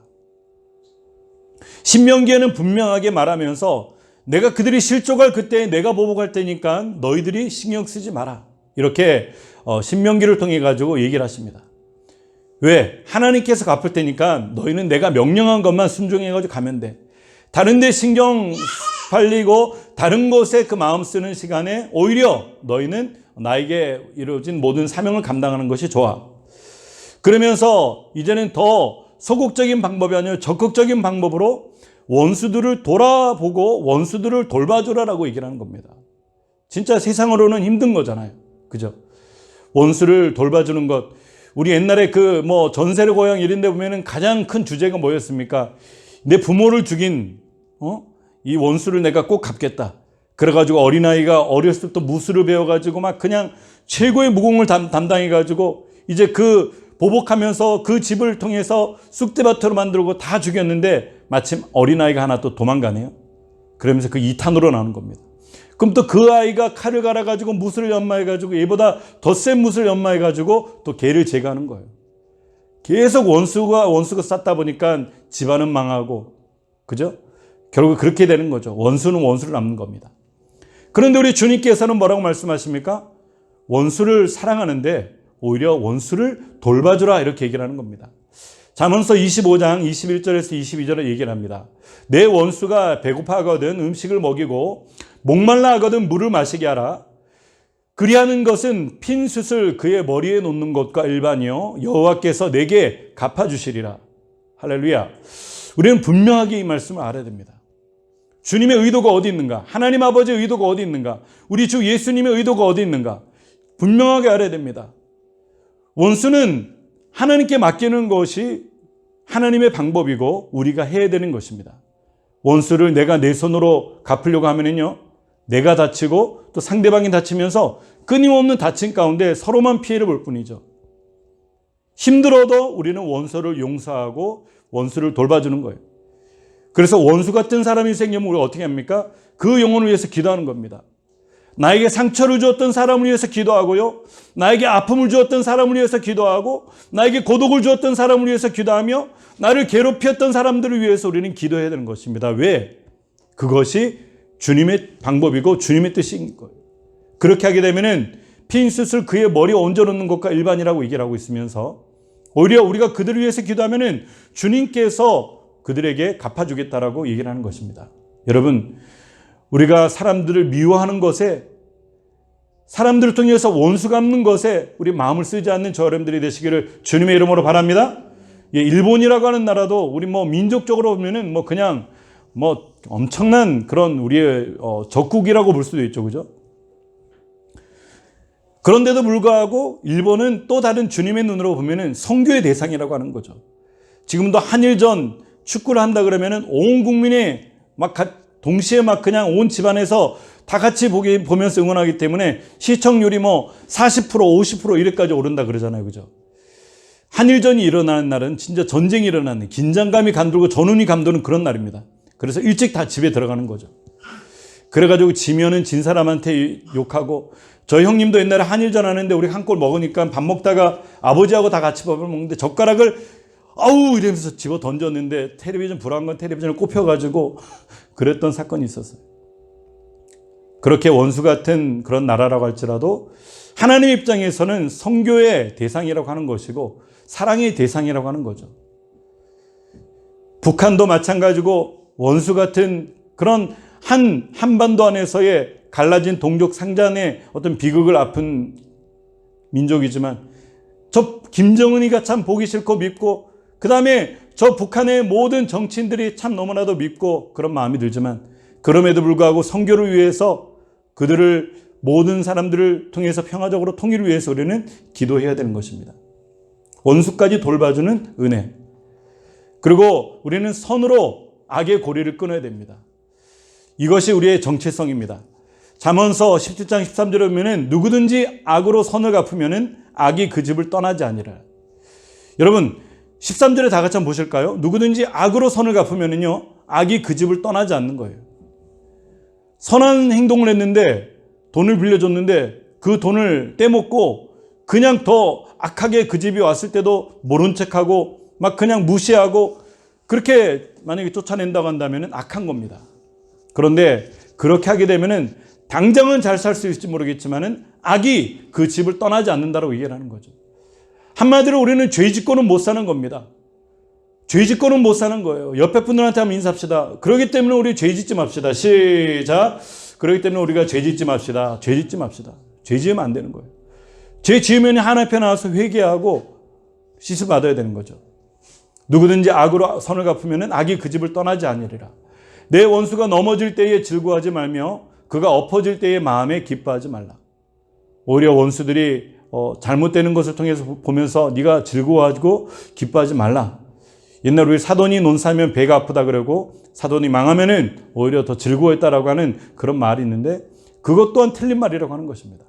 신명기에는 분명하게 말하면서 내가 그들이 실족할 그때에 내가 보복할 테니까 너희들이 신경 쓰지 마라. 이렇게 신명기를 통해 가지고 얘기를 하십니다. 왜? 하나님께서 갚을 테니까 너희는 내가 명령한 것만 순종해 가지고 가면 돼. 다른 데 신경 팔리고 다른 곳에 그 마음 쓰는 시간에 오히려 너희는 나에게 이루어진 모든 사명을 감당하는 것이 좋아. 그러면서 이제는 더 소극적인 방법이 아니라 적극적인 방법으로 원수들을 돌아보고 원수들을 돌봐주라라고 얘기를 하는 겁니다. 진짜 세상으로는 힘든 거잖아요. 그죠? 원수를 돌봐주는 것. 우리 옛날에 전세를 고향 이런 데 보면은 가장 큰 주제가 뭐였습니까? 내 부모를 죽인, 이 원수를 내가 꼭 갚겠다. 그래가지고 어린아이가 어렸을 때부터 무술을 배워가지고 막 그냥 최고의 무공을 담당해가지고 이제 그 보복하면서 그 집을 통해서 쑥대밭으로 만들고 다 죽였는데 마침 어린아이가 하나 또 도망가네요. 그러면서 그 2탄으로 나오는 겁니다. 그럼 또 그 아이가 칼을 갈아가지고 무술을 연마해가지고 얘보다 더 센 무술을 연마해가지고 또 걔를 제거하는 거예요. 계속 원수가 쌓다 보니까 집안은 망하고, 그죠? 결국 그렇게 되는 거죠. 원수는 원수를 남는 겁니다. 그런데 우리 주님께서는 뭐라고 말씀하십니까? 원수를 사랑하는데 오히려 원수를 돌봐주라 이렇게 얘기를 하는 겁니다. 잠언서 25장 21절에서 22절에 얘기를 합니다. 내 원수가 배고파하거든 음식을 먹이고 목말라 하거든 물을 마시게 하라. 그리하는 것은 핀 숯을 그의 머리에 놓는 것과 일반이요 여호와께서 내게 갚아주시리라. 할렐루야. 우리는 분명하게 이 말씀을 알아야 됩니다. 주님의 의도가 어디 있는가? 하나님 아버지의 의도가 어디 있는가? 우리 주 예수님의 의도가 어디 있는가? 분명하게 알아야 됩니다. 원수는 하나님께 맡기는 것이 하나님의 방법이고 우리가 해야 되는 것입니다. 원수를 내가 내 손으로 갚으려고 하면은요, 내가 다치고 또 상대방이 다치면서 끊임없는 다침 가운데 서로만 피해를 볼 뿐이죠. 힘들어도 우리는 원수를 용서하고 원수를 돌봐주는 거예요. 그래서 원수 같은 사람이 생기면 우리가 어떻게 합니까? 그 영혼을 위해서 기도하는 겁니다. 나에게 상처를 주었던 사람을 위해서 기도하고요, 나에게 아픔을 주었던 사람을 위해서 기도하고, 나에게 고독을 주었던 사람을 위해서 기도하며, 나를 괴롭혔던 사람들을 위해서 우리는 기도해야 되는 것입니다. 왜? 그것이 주님의 방법이고 주님의 뜻인 거예요. 그렇게 하게 되면은 핀셋을 그의 머리에 얹어놓는 것과 일반이라고 얘기를 하고 있으면서, 오히려 우리가 그들을 위해서 기도하면은 주님께서 그들에게 갚아주겠다라고 얘기를 하는 것입니다. 여러분, 우리가 사람들을 미워하는 것에, 사람들을 통해서 원수 갚는 것에 우리 마음을 쓰지 않는 저 여러분들이 되시기를 주님의 이름으로 바랍니다. 예, 일본이라고 하는 나라도 우리 민족적으로 보면은 그냥 엄청난 그런 우리의 적국이라고 볼 수도 있죠, 그죠? 그런데도 불구하고 일본은 또 다른 주님의 눈으로 보면은 선교의 대상이라고 하는 거죠. 지금도 한일전 축구를 한다 그러면은 온 국민이 동시에 그냥 온 집안에서 다 같이 보면서 응원하기 때문에 시청률이 40%, 50% 이래까지 오른다 그러잖아요, 그죠? 한일전이 일어나는 날은 진짜 전쟁이 일어나는, 긴장감이 감돌고 전운이 감도는 그런 날입니다. 그래서 일찍 다 집에 들어가는 거죠. 그래가지고 지면은 진 사람한테 욕하고, 저희 형님도 옛날에 한일전 하는데 우리 한 골 먹으니까 밥 먹다가 아버지하고 다 같이 밥을 먹는데 젓가락을 아우 이러면서 집어 던졌는데 텔레비전 불안한 건 텔레비전을 꼽혀가지고 그랬던 사건이 있었어요. 그렇게 원수 같은 그런 나라라고 할지라도 하나님 입장에서는 선교의 대상이라고 하는 것이고 사랑의 대상이라고 하는 거죠. 북한도 마찬가지고 원수 같은 그런 한반도 안에서의 갈라진 동족 상잔의 어떤 비극을 아픈 민족이지만, 저 김정은이가 참 보기 싫고 밉고, 그 다음에 저 북한의 모든 정치인들이 참 너무나도 밉고 그런 마음이 들지만, 그럼에도 불구하고 선교를 위해서 그들을, 모든 사람들을 통해서 평화적으로 통일을 위해서 우리는 기도해야 되는 것입니다. 원수까지 돌봐주는 은혜. 그리고 우리는 선으로 악의 고리를 끊어야 됩니다. 이것이 우리의 정체성입니다. 잠언서 17장 13절에 보면은 누구든지 악으로 선을 갚으면은 악이 그 집을 떠나지 아니라. 여러분 13절에 다 같이 한번 보실까요? 누구든지 악으로 선을 갚으면은요 악이 그 집을 떠나지 않는 거예요. 선한 행동을 했는데 돈을 빌려줬는데 그 돈을 떼먹고 그냥 더 악하게 그 집이 왔을 때도 모른 척하고 막 그냥 무시하고 그렇게 만약에 쫓아낸다고 한다면 악한 겁니다. 그런데 그렇게 하게 되면은 당장은 잘 살 수 있을지 모르겠지만은 악이 그 집을 떠나지 않는다라고 얘기를 하는 거죠. 한마디로 우리는 죄 짓고는 못 사는 겁니다. 죄 짓고는 못 사는 거예요. 옆에 분들한테 한번 인사합시다. 그렇기 때문에 우리 죄 짓지 맙시다. 시작. 그렇기 때문에 우리가 죄 짓지 맙시다. 죄 짓지 맙시다. 죄 지으면 안 되는 거예요. 죄 지으면 하나님 앞에 나와서 회개하고 씻음 받아야 되는 거죠. 누구든지 악으로 선을 갚으면 악이 그 집을 떠나지 아니리라. 내 원수가 넘어질 때에 즐거워하지 말며 그가 엎어질 때에 마음에 기뻐하지 말라. 오히려 원수들이 잘못되는 것을 통해서 보면서 네가 즐거워하고 기뻐하지 말라. 옛날 우리 사돈이 논사하면 배가 아프다 그러고 사돈이 망하면은 오히려 더 즐거워했다라고 하는 그런 말이 있는데 그것 또한 틀린 말이라고 하는 것입니다.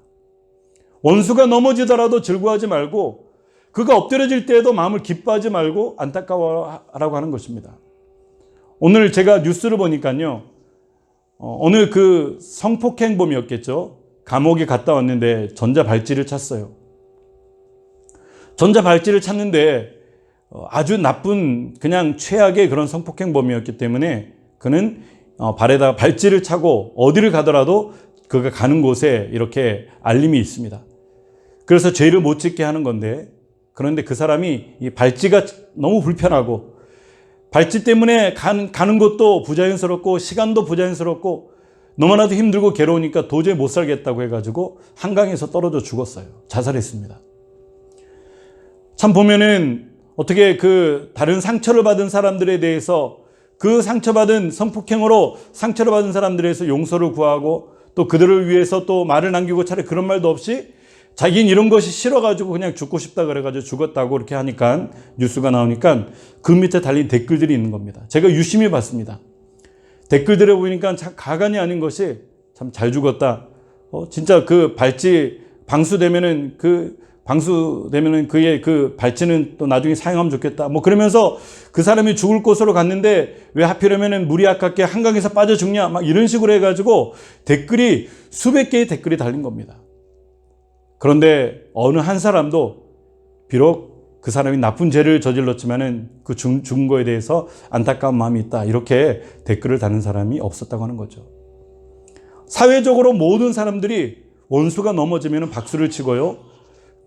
원수가 넘어지더라도 즐거워하지 말고 그가 엎드려질 때에도 마음을 기뻐하지 말고 안타까워하라고 하는 것입니다. 오늘 제가 뉴스를 보니까요. 어느 그 성폭행범이었겠죠. 감옥에 갔다 왔는데 전자발찌를 찾어요. 전자발찌를 찾는데 아주 나쁜 그냥 최악의 그런 성폭행범이었기 때문에 그는 발에다가 발찌를 차고 어디를 가더라도 그가 가는 곳에 이렇게 알림이 있습니다. 그래서 죄를 못 짓게 하는 건데 그런데 그 사람이 이 발찌가 너무 불편하고 발찌 때문에 가는 것도 부자연스럽고 시간도 부자연스럽고 너무나도 힘들고 괴로우니까 도저히 못 살겠다고 해가지고 한강에서 떨어져 죽었어요. 자살했습니다. 참 보면은 어떻게 그 다른 상처를 받은 사람들에 대해서 그 상처받은 성폭행으로 상처를 받은 사람들에 대해서 용서를 구하고 또 그들을 위해서 또 말을 남기고 차라리 그런 말도 없이 자기는 이런 것이 싫어가지고 그냥 죽고 싶다 그래가지고 죽었다고 이렇게 하니까 뉴스가 나오니까 그 밑에 달린 댓글들이 있는 겁니다. 제가 유심히 봤습니다. 댓글들에 보니까 참 가관이 아닌 것이 참 잘 죽었다. 진짜 그 발찌 방수되면은 그의 그 발찌는 또 나중에 사용하면 좋겠다. 뭐 그러면서 그 사람이 죽을 곳으로 갔는데 왜 하필이면은 물이 아깝게 한강에서 빠져 죽냐. 막 이런 식으로 해가지고 댓글이 수백 개의 댓글이 달린 겁니다. 그런데 어느 한 사람도 비록 그 사람이 나쁜 죄를 저질렀지만은 그 죽은 거에 대해서 안타까운 마음이 있다. 이렇게 댓글을 다는 사람이 없었다고 하는 거죠. 사회적으로 모든 사람들이 원수가 넘어지면은 박수를 치고요.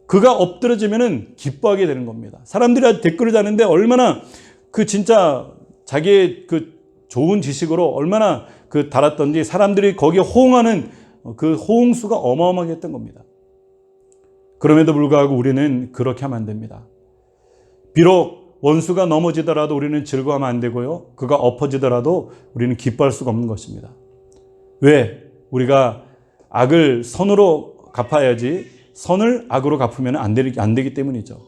그가 엎드러지면은 기뻐하게 되는 겁니다. 사람들이 댓글을 다는데 얼마나 그 진짜 자기의 그 좋은 지식으로 얼마나 그 달았던지 사람들이 거기에 호응하는 그 호응수가 어마어마하게 했던 겁니다. 그럼에도 불구하고 우리는 그렇게 하면 안 됩니다. 비록 원수가 넘어지더라도 우리는 즐거워하면 안 되고요. 그가 엎어지더라도 우리는 기뻐할 수가 없는 것입니다. 왜? 우리가 악을 선으로 갚아야지 선을 악으로 갚으면 안 되기 때문이죠.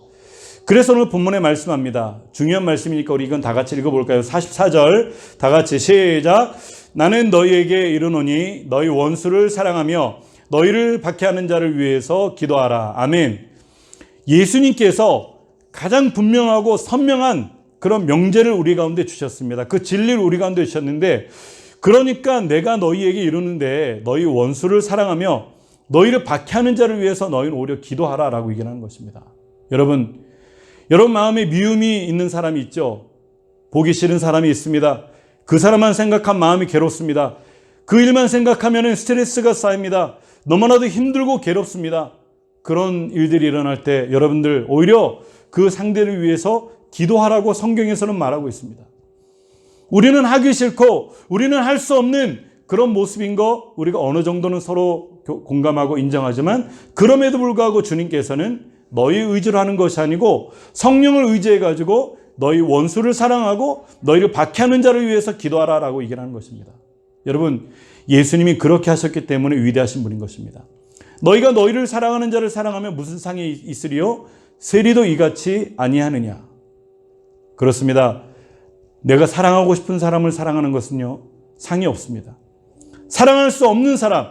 그래서 오늘 본문에 말씀합니다. 중요한 말씀이니까 우리 이건 다 같이 읽어볼까요? 44절 다 같이 시작. 나는 너희에게 이르노니 너희 원수를 사랑하며 너희를 박해하는 자를 위해서 기도하라. 아멘. 예수님께서 가장 분명하고 선명한 그런 명제를 우리 가운데 주셨습니다. 그 진리를 우리 가운데 주셨는데 그러니까 내가 너희에게 이르는데 너희 원수를 사랑하며 너희를 박해하는 자를 위해서 너희는 오히려 기도하라라고 얘기하는 것입니다. 여러분 마음에 미움이 있는 사람이 있죠. 보기 싫은 사람이 있습니다. 그 사람만 생각한 마음이 괴롭습니다. 그 일만 생각하면 스트레스가 쌓입니다. 너무나도 힘들고 괴롭습니다. 그런 일들이 일어날 때 여러분들 오히려 그 상대를 위해서 기도하라고 성경에서는 말하고 있습니다. 우리는 하기 싫고 우리는 할 수 없는 그런 모습인 거 우리가 어느 정도는 서로 공감하고 인정하지만 그럼에도 불구하고 주님께서는 너희 의지로 하는 것이 아니고 성령을 의지해 가지고 너희 원수를 사랑하고 너희를 박해하는 자를 위해서 기도하라라고 얘기하는 것입니다. 여러분 예수님이 그렇게 하셨기 때문에 위대하신 분인 것입니다. 너희가 너희를 사랑하는 자를 사랑하면 무슨 상이 있으리요? 세리도 이같이 아니하느냐. 그렇습니다. 내가 사랑하고 싶은 사람을 사랑하는 것은요 상이 없습니다. 사랑할 수 없는 사람,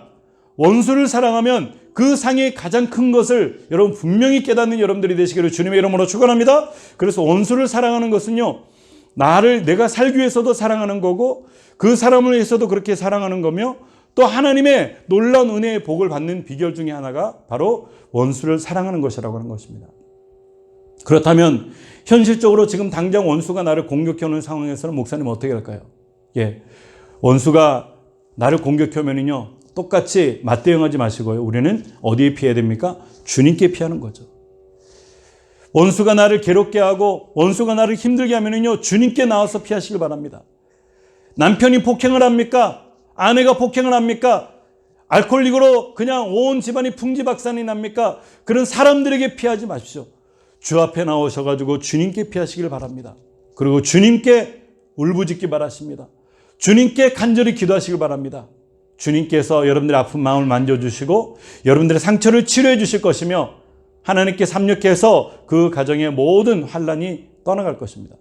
원수를 사랑하면 그 상의 가장 큰 것을 여러분 분명히 깨닫는 여러분들이 되시기를 주님의 이름으로 축원합니다. 그래서 원수를 사랑하는 것은요 내가 살기 위해서도 사랑하는 거고 그 사람을 위해서도 그렇게 사랑하는 거며 또 하나님의 놀라운 은혜의 복을 받는 비결 중에 하나가 바로 원수를 사랑하는 것이라고 하는 것입니다. 그렇다면 현실적으로 지금 당장 원수가 나를 공격해 오는 상황에서는 목사님 어떻게 할까요? 원수가 나를 공격해 오면요 똑같이 맞대응하지 마시고요. 우리는 어디에 피해야 됩니까? 주님께 피하는 거죠. 원수가 나를 괴롭게 하고 원수가 나를 힘들게 하면요 주님께 나와서 피하시길 바랍니다. 남편이 폭행을 합니까? 아내가 폭행을 합니까? 알코올릭으로 그냥 온 집안이 풍지박산이 납니까? 그런 사람들에게 피하지 마십시오. 주 앞에 나오셔가지고 주님께 피하시길 바랍니다. 그리고 주님께 울부짖기 바라십니다. 주님께 간절히 기도하시길 바랍니다. 주님께서 여러분들의 아픈 마음을 만져주시고 여러분들의 상처를 치료해 주실 것이며 하나님께 합력해서 그 가정의 모든 환난이 떠나갈 것입니다.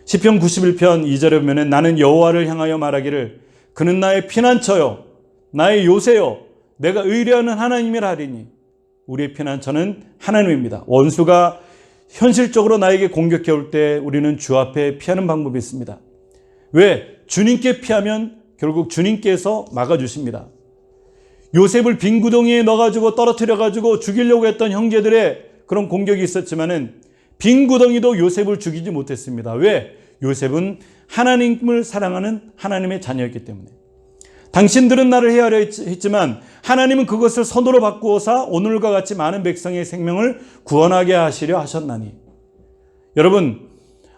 시편 91편 2절에 보면 나는 여호와를 향하여 말하기를 그는 나의 피난처요 나의 요새요 내가 의뢰하는 하나님이라 하리니. 우리의 피난처는 하나님입니다. 원수가 현실적으로 나에게 공격해 올 때 우리는 주 앞에 피하는 방법이 있습니다. 왜? 주님께 피하면 결국 주님께서 막아주십니다. 요셉을 빈 구덩이에 넣어가지고 떨어뜨려가지고 죽이려고 했던 형제들의 그런 공격이 있었지만은 빈 구덩이도 요셉을 죽이지 못했습니다. 왜? 요셉은 하나님을 사랑하는 하나님의 자녀였기 때문에. 당신들은 나를 해하려 했지만 하나님은 그것을 선으로 바꾸어서 오늘과 같이 많은 백성의 생명을 구원하게 하시려 하셨나니. 여러분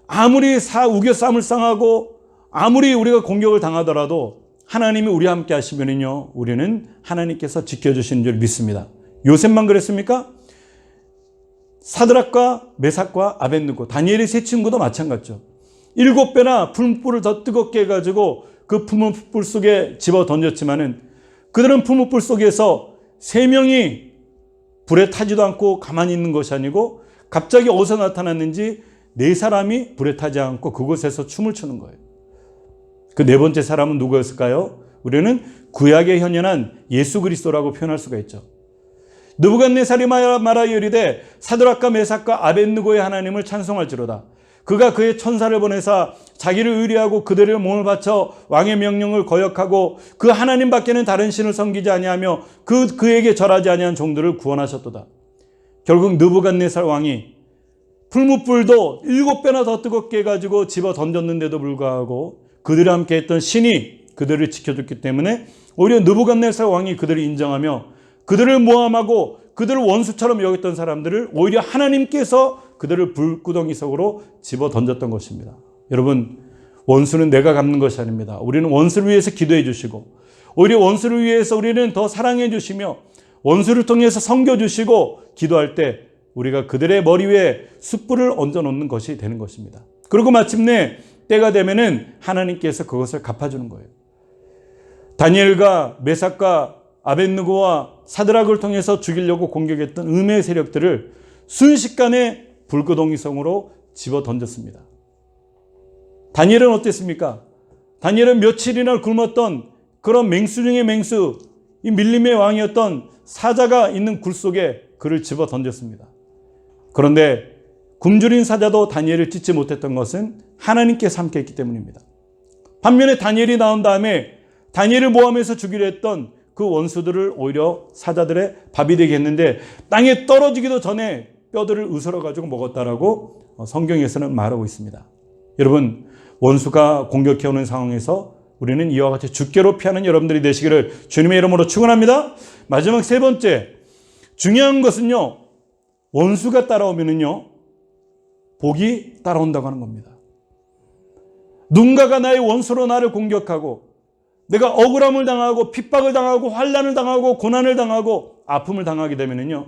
아무리 우겨 싸움을 상하고 아무리 우리가 공격을 당하더라도 하나님이 우리와 함께 하시면요 우리는 하나님께서 지켜주시는 줄 믿습니다. 요셉만 그랬습니까? 사드락과 메삭과 아벳느고 다니엘의 세 친구도 마찬가지죠. 7배나 풀무불을 더 뜨겁게 해가지고 그 풀무불 속에 집어 던졌지만은 그들은 풀무불 속에서 3명이 불에 타지도 않고 가만히 있는 것이 아니고 갑자기 어디서 나타났는지 네 사람이 불에 타지 않고 그곳에서 춤을 추는 거예요. 그 네 번째 사람은 누구였을까요? 우리는 구약에 현현한 예수 그리스도라고 표현할 수가 있죠. 느부갓네살이 말하여 이르되 사드락과 메삭과 아벳느고의 하나님을 찬송할지로다. 그가 그의 천사를 보내사 자기를 의뢰하고 그들의 몸을 바쳐 왕의 명령을 거역하고 그 하나님 밖에는 다른 신을 섬기지 아니하며 그에게 절하지 아니한 종들을 구원하셨도다. 결국 느부갓네살 왕이 풀무불도 7배나 더 뜨겁게 해가지고 집어 던졌는데도 불구하고 그들이 함께 했던 신이 그들을 지켜줬기 때문에 오히려 느부갓네살 왕이 그들을 인정하며 그들을 모함하고 그들을 원수처럼 여겼던 사람들을 오히려 하나님께서 그들을 불구덩이 속으로 집어 던졌던 것입니다. 여러분, 원수는 내가 갚는 것이 아닙니다. 우리는 원수를 위해서 기도해 주시고 오히려 원수를 위해서 우리는 더 사랑해 주시며 원수를 통해서 섬겨 주시고 기도할 때 우리가 그들의 머리 위에 숯불을 얹어 놓는 것이 되는 것입니다. 그리고 마침내 때가 되면은 하나님께서 그것을 갚아주는 거예요. 다니엘과 메삭과 아벳느고와 사드락을 통해서 죽이려고 공격했던 음의 세력들을 순식간에 불구덩이 성으로 집어 던졌습니다. 다니엘은 어땠습니까? 다니엘은 며칠이나 굶었던 그런 맹수 중의 맹수, 이 밀림의 왕이었던 사자가 있는 굴 속에 그를 집어 던졌습니다. 그런데 굶주린 사자도 다니엘을 찢지 못했던 것은 하나님께서 함께 했기 때문입니다. 반면에 다니엘이 나온 다음에 다니엘을 모함해서 죽이려 했던 그 원수들을 오히려 사자들의 밥이 되게 했는데 땅에 떨어지기도 전에 뼈들을 으스러 가지고 먹었다라고 성경에서는 말하고 있습니다. 여러분, 원수가 공격해오는 상황에서 우리는 이와 같이 죽게로 피하는 여러분들이 되시기를 주님의 이름으로 축원합니다. 마지막 세 번째, 중요한 것은요, 원수가 따라오면은요 복이 따라온다고 하는 겁니다. 누군가가 나의 원수로 나를 공격하고 내가 억울함을 당하고 핍박을 당하고 환난을 당하고 고난을 당하고 아픔을 당하게 되면은요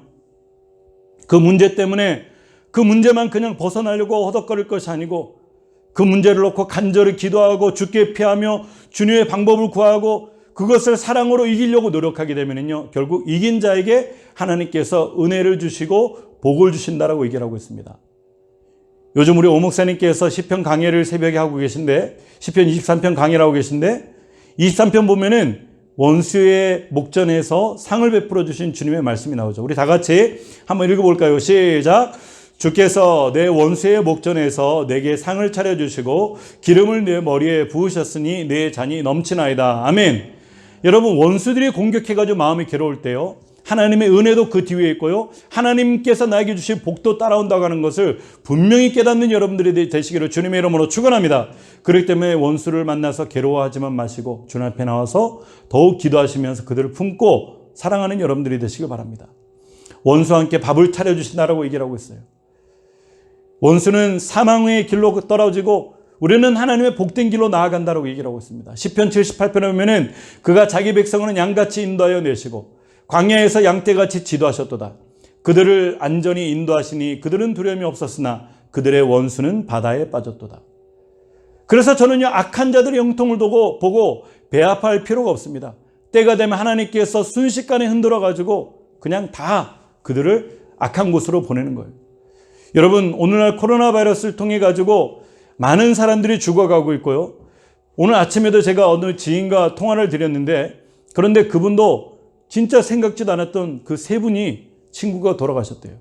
그 문제 때문에 그 문제만 그냥 벗어나려고 허덕거릴 것이 아니고 그 문제를 놓고 간절히 기도하고 주께 피하며 주님의 방법을 구하고 그것을 사랑으로 이기려고 노력하게 되면은요 결국 이긴 자에게 하나님께서 은혜를 주시고 복을 주신다라고 얘기를 하고 있습니다. 요즘 우리 오 목사님께서 시편 강해를 새벽에 하고 계신데 시편 23편 강해를 하고 계신데 23편 보면은 원수의 목전에서 상을 베풀어 주신 주님의 말씀이 나오죠. 우리 다 같이 한번 읽어볼까요? 시작. 주께서 내 원수의 목전에서 내게 상을 차려주시고 기름을 내 머리에 부으셨으니 내 잔이 넘치나이다. 아멘. 여러분, 원수들이 공격해가지고 마음이 괴로울 때요 하나님의 은혜도 그 뒤에 있고요 하나님께서 나에게 주신 복도 따라온다고 하는 것을 분명히 깨닫는 여러분들이 되시기를 주님의 이름으로 축원합니다. 그렇기 때문에 원수를 만나서 괴로워하지만 마시고 주님 앞에 나와서 더욱 기도하시면서 그들을 품고 사랑하는 여러분들이 되시길 바랍니다. 원수와 함께 밥을 차려주신다라고 얘기를 하고 있어요. 원수는 사망의 길로 떨어지고 우리는 하나님의 복된 길로 나아간다라고 얘기를 하고 있습니다. 시편 78편에 보면은 그가 자기 백성을 양같이 인도하여 내시고 광야에서 양떼같이 지도하셨도다. 그들을 안전히 인도하시니 그들은 두려움이 없었으나 그들의 원수는 바다에 빠졌도다. 그래서 저는요 악한 자들의 형통을 보고 배아파할 필요가 없습니다. 때가 되면 하나님께서 순식간에 흔들어 가지고 그냥 다 그들을 악한 곳으로 보내는 거예요. 여러분, 오늘날 코로나 바이러스를 통해 가지고 많은 사람들이 죽어가고 있고요. 오늘 아침에도 제가 어느 지인과 통화를 드렸는데 그런데 그분도 진짜 생각지도 않았던 그 세 분이 친구가 돌아가셨대요.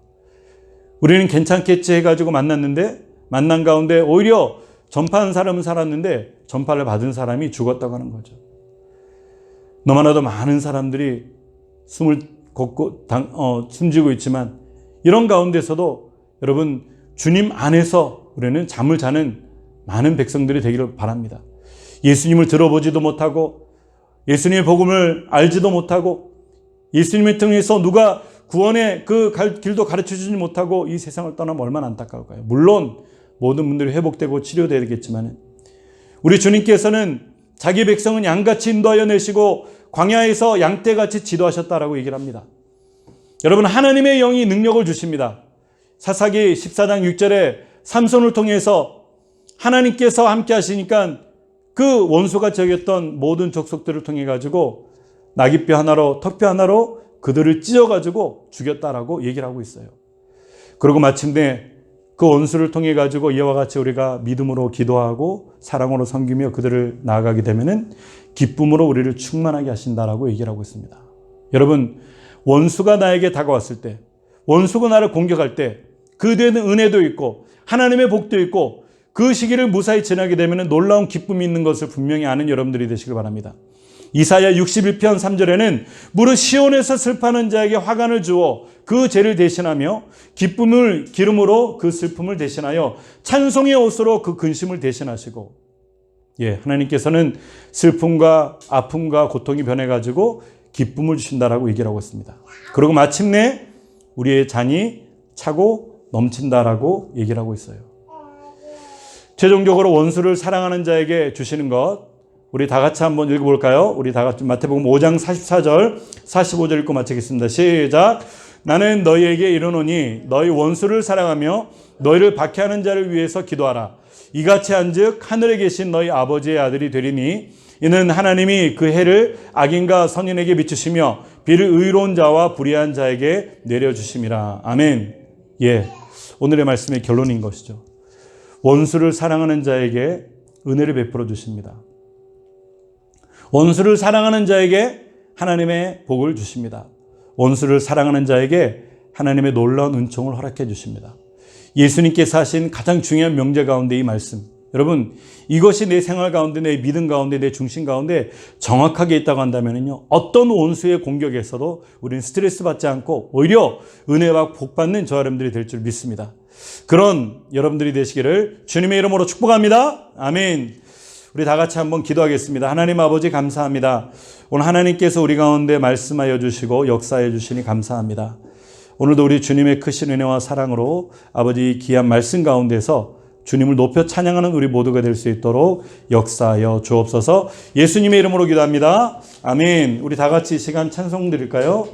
우리는 괜찮겠지 해가지고 만났는데 만난 가운데 오히려 전파한 사람은 살았는데 전파를 받은 사람이 죽었다고 하는 거죠. 너무나도 많은 사람들이 숨을 걷고 숨지고 있지만 이런 가운데서도 여러분 주님 안에서 우리는 잠을 자는 많은 백성들이 되기를 바랍니다. 예수님을 들어보지도 못하고 예수님의 복음을 알지도 못하고 예수님을 통해서 누가 구원의 그 길도 가르쳐주지 못하고 이 세상을 떠나면 얼마나 안타까울까요? 물론 모든 분들이 회복되고 치료되겠지만 우리 주님께서는 자기 백성은 양같이 인도하여 내시고 광야에서 양떼같이 지도하셨다라고 얘기를 합니다. 여러분, 하나님의 영이 능력을 주십니다. 사사기 14장 6절에 삼손을 통해서 하나님께서 함께 하시니까 그 원수가 저겼던 모든 족속들을 통해 가지고 나귀뼈 하나로 턱뼈 하나로 그들을 찢어가지고 죽였다라고 얘기를 하고 있어요. 그리고 마침내 그 원수를 통해 가지고 이와 같이 우리가 믿음으로 기도하고 사랑으로 섬기며 그들을 나아가게 되면은 기쁨으로 우리를 충만하게 하신다라고 얘기를 하고 있습니다. 여러분, 원수가 나에게 다가왔을 때, 원수가 나를 공격할 때 그 뒤에는 은혜도 있고 하나님의 복도 있고 그 시기를 무사히 지나게 되면 놀라운 기쁨이 있는 것을 분명히 아는 여러분들이 되시길 바랍니다. 이사야 61편 3절에는 무릇 시온에서 슬퍼하는 자에게 화관을 주어 그 죄를 대신하며 기쁨을 기름으로 그 슬픔을 대신하여 찬송의 옷으로 그 근심을 대신하시고, 하나님께서는 슬픔과 아픔과 고통이 변해가지고 기쁨을 주신다라고 얘기를 하고 있습니다. 그리고 마침내 우리의 잔이 차고 넘친다라고 얘기를 하고 있어요. 최종적으로 원수를 사랑하는 자에게 주시는 것, 우리 다 같이 한번 읽어볼까요? 우리 다 같이 마태복음 5장 44절 45절 읽고 마치겠습니다. 시작. 나는 너희에게 이르노니 너희 원수를 사랑하며 너희를 박해하는 자를 위해서 기도하라. 이같이 한즉 하늘에 계신 너희 아버지의 아들이 되리니 이는 하나님이 그 해를 악인과 선인에게 비추시며 비를 의로운 자와 불의한 자에게 내려주심이라. 아멘. 오늘의 말씀의 결론인 것이죠. 원수를 사랑하는 자에게 은혜를 베풀어 주십니다. 원수를 사랑하는 자에게 하나님의 복을 주십니다. 원수를 사랑하는 자에게 하나님의 놀라운 은총을 허락해 주십니다. 예수님께서 하신 가장 중요한 명제 가운데 이 말씀, 여러분, 이것이 내 생활 가운데, 내 믿음 가운데, 내 중심 가운데 정확하게 있다고 한다면요, 어떤 원수의 공격에서도 우리는 스트레스 받지 않고 오히려 은혜와 복 받는 저 여러분들이 될 줄 믿습니다. 그런 여러분들이 되시기를 주님의 이름으로 축복합니다. 아멘. 우리 다 같이 한번 기도하겠습니다. 하나님 아버지 감사합니다. 오늘 하나님께서 우리 가운데 말씀하여 주시고 역사해 주시니 감사합니다. 오늘도 우리 주님의 크신 은혜와 사랑으로 아버지 귀한 말씀 가운데서 주님을 높여 찬양하는 우리 모두가 될 수 있도록 역사하여 주옵소서. 예수님의 이름으로 기도합니다. 아멘. 우리 다 같이 시간 찬송 드릴까요?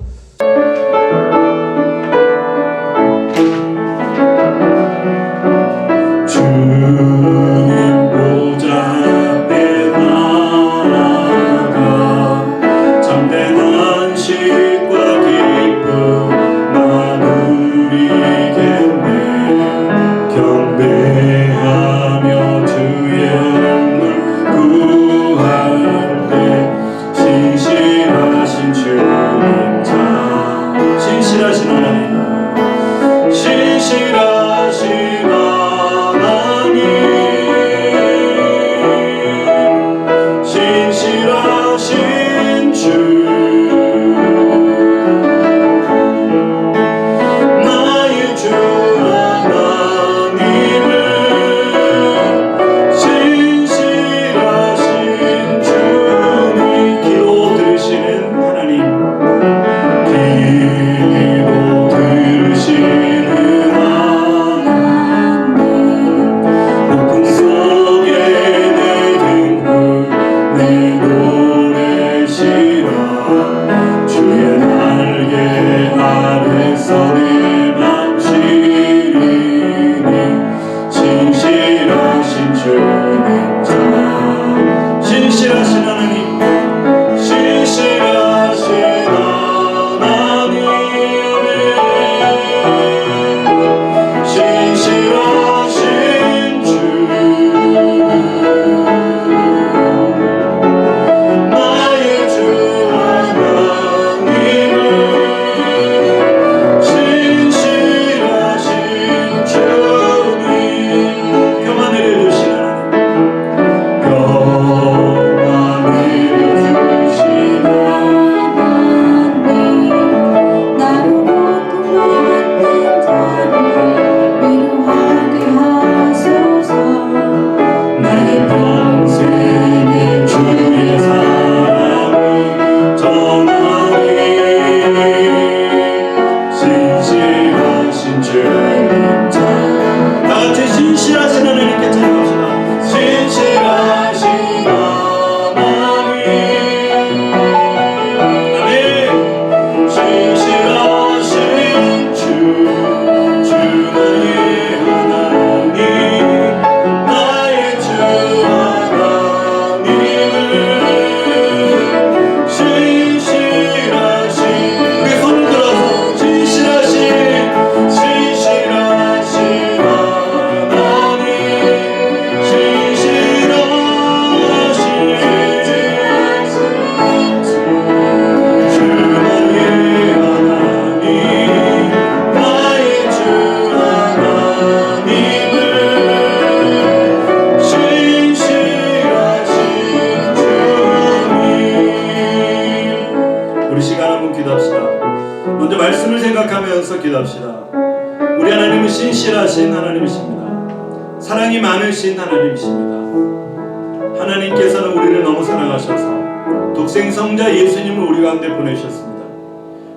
생각하면서 기도합시다. 우리 하나님은 신실하신 하나님이십니다. 사랑이 많으신 하나님이십니다. 하나님께서는 우리를 너무 사랑하셔서 독생성자 예수님을 우리 가운데 보내셨습니다.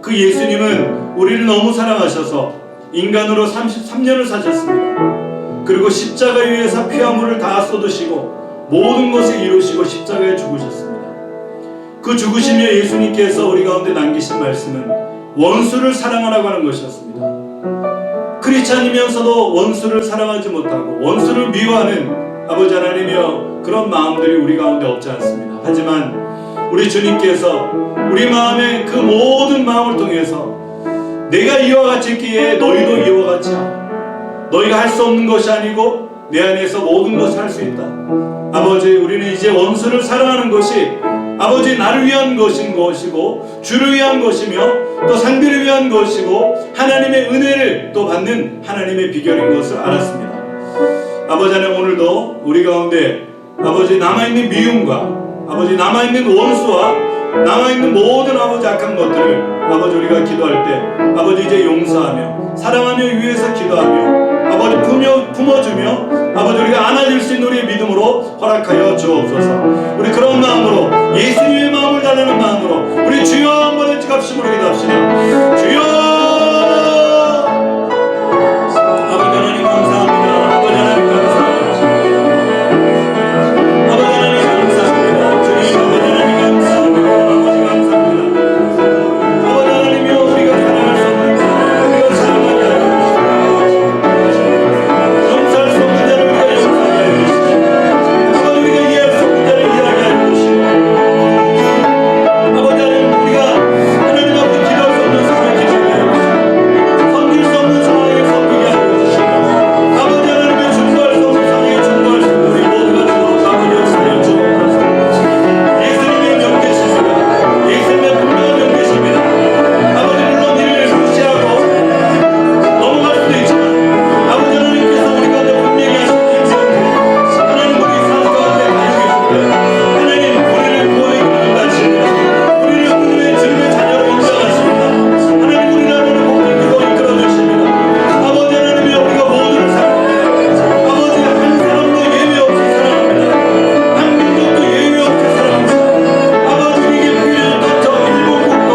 그 예수님은 우리를 너무 사랑하셔서 인간으로 33년을 사셨습니다. 그리고 십자가 위에서 피와 물을 다 쏟으시고 모든 것을 이루시고 십자가에 죽으셨습니다. 그 죽으시며 예수님께서 우리 가운데 남기신 말씀은 원수를 사랑하라고 하는 것이었습니다. 크리스찬이면서도 원수를 사랑하지 못하고 원수를 미워하는 아버지 하나님이여 그런 마음들이 우리 가운데 없지 않습니다. 하지만 우리 주님께서 우리 마음의 그 모든 마음을 통해서 내가 이와 같이 했기에 너희도 이와 같이 하라. 너희가 할 수 없는 것이 아니고 내 안에서 모든 것을 할 수 있다. 아버지, 우리는 이제 원수를 사랑하는 것이 아버지 나를 위한 것인 것이고 주를 위한 것이며 또 상대를 위한 것이고 하나님의 은혜를 또 받는 하나님의 비결인 것을 알았습니다. 아버지 하나님, 오늘도 우리 가운데 아버지 남아있는 미움과 아버지 남아있는 원수와 남아있는 모든 아버지 악한 것들을 아버지 우리가 기도할 때 아버지 이제 용서하며 사랑하며 위해서 기도하며 아버지 품어주며 아버지 우리가 안아줄 수 있는 우리의 믿음으로 허락하여 주옵소서. 우리 그런 마음으로 예수님의 마음을 달라는 마음으로 우리 주여 한번 값심으로 기도합시다. 주여 아버지 하나님 감사합니다. 아버지 하나님 감사합니다. 아버지 하나님 감사합니다. 주님 아버지 하나님 감사합니다. 아버지 감사합니다. 아버지 하나님이여 우리가 사랑할 수 없는 자 우리가 사랑하게 하여 주시옵소서. 용서할 수 없는 자를 우리가 용서하게 하여 주시옵소서. 아버지 우리가 이해할 수 없는 자를 이해하게 하여 주시옵소서. 아버지 하나님 우리가 하나님 앞에 기도할 수 없는 상황에 기도하게 하여 주시옵소서. 섬길 수 없는 상황에 섬기게 하여 주시옵소서. 아버지 하나님의 중보할 수 없는 상황에 중보할 수 없는 우리 모두가 되도록 아버지 역사하여 주옵소서. 예수님의 명계십니다. 예수님의 분명한 명계십니다. 아버지 물론 이를 무시하고 넘어갈 수도 있지만 아버지 하나님께서 우리 가운데 분명히 하신 일이었고 하나님 우리 삶 가운데 가지고 계십니다. 하나님 우리를 구원의 길을 가십니다. 우리를 그들의 주님의 자녀로 인정하십니다. 하나님 우리를 하나님 복된 길로 이끌어 주십니다. 아버지 하나님이 우리가 모두를 사랑합니다. 아버지 한 사람도 예외 없이 사랑합니다. 한 민족도 예외 없이 사랑합니다. 아버지 우리에게 필요했던 저 일본국도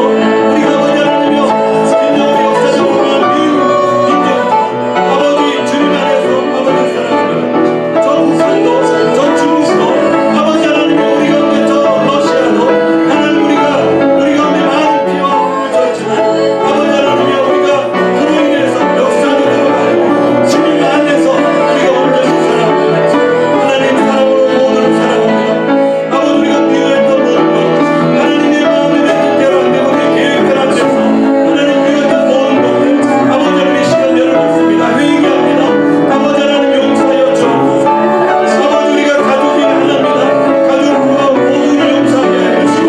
우리가 아버지 하나님이여 진정한 역사적으로 미운 민족이지만 아버지 주님 안에서 아버지 사랑합니다. 저 북한도 저 중국도 아버지 하나님이 우리 가운데 저 러시아도 하나님 우리 가운데 많은 피와 물을 줬지만 아버지 하나님이여 우리가 그로 인해서 역사적으로 말고 주님 안에서 우리가 온전히 사랑합니다. 하나님 사랑으로 모두를 사랑합니다. 아버지 우리가 미워했던 모든 것 하나님의 마음에 뜻대로 안 되고 내 계획대로 안 돼서 하나님 미워했던 모든 것들 아버지 하나님 이 시간 열어놓습니다. 회개합니다. 아버지 하나님 용서하여 주옵소서. 아버지 우리가 가족이 하나입니다. 가족과 모두를 용서하게 하여 주시고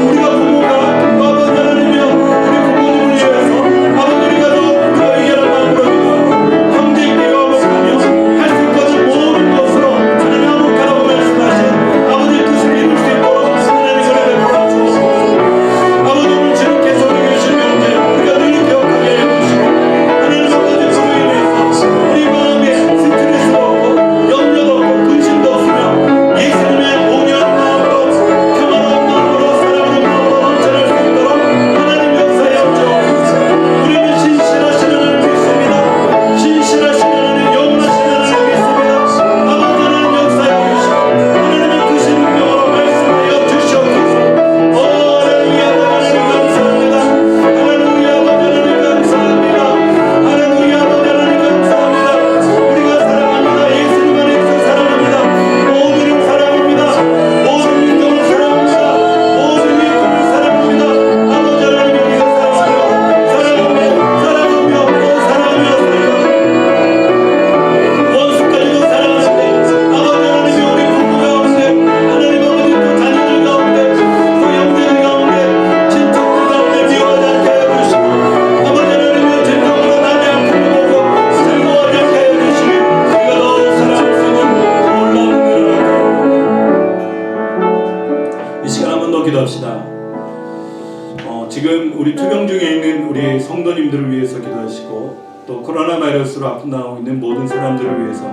우리가 부모가 또 아버지 하나님이여 우리 부모님을 위해서 아버지 우리가 또 의결한 마음으로 기도하고 형제에게 화목하며 할 수 있는 모든 것으로 하나님 화목하라고 말씀하신 아버지 뜻을 이룰 수 있도록 하나님 은혜 베풀어 주옵소서. 아버지 오늘 주님께서 우리 계신 명제 우리가 늘 기억하게 해 주시고 하나님 아버지 그로 인해서 우리 마음에 스트레스가 없고 염려가 없고 근심도 없으며 예수님의 온유한 마음으로 평안한 마음으로 사랑하는 마음으로 넘쳐날 수 있도록 하나님 역사에 주옵소서. 우리는 신실하신 하나님 믿습니다. 신실하신 하나님 영원하신 하나님 믿습니다. 아버지 하나님 역사에 주시고 하나님의 크신 능력으로 말씀하여 주시옵소서. 할렐루야 하나님 감사합니다. 할렐루야 하나님 감사합니다. 할렐루야 하나님 감사합니다. 우리가 사랑합니다. 예수님 안에서 사랑합니다. 모두를 사랑합니다. 모든 민족을 사랑합니다. 모든 민족을 사랑합니다. 아버지 하나님 우리가 사랑하며 또 사랑하며 원수까지도 사랑하는데 아버지 하나님이 우리 부부 가운데 하나님 아버지 또 자녀들 가운데 또 형제들 가운데 친척들 가운데 미워하지 않게 하여 주시고 아버지 하나님이 진정으로 남의 아픔을 보고 즐거워하지 않게 하여 주시니 우리가 더욱 사랑할 수 있는 놀라운 은혜를 이 시간 한 번 더 기도합시다. 지금 우리 투병 중에 있는 우리 성도님들을 위해서 기도하시고 또 코로나 바이러스로 아픈당하고 있는 모든 사람들을 위해서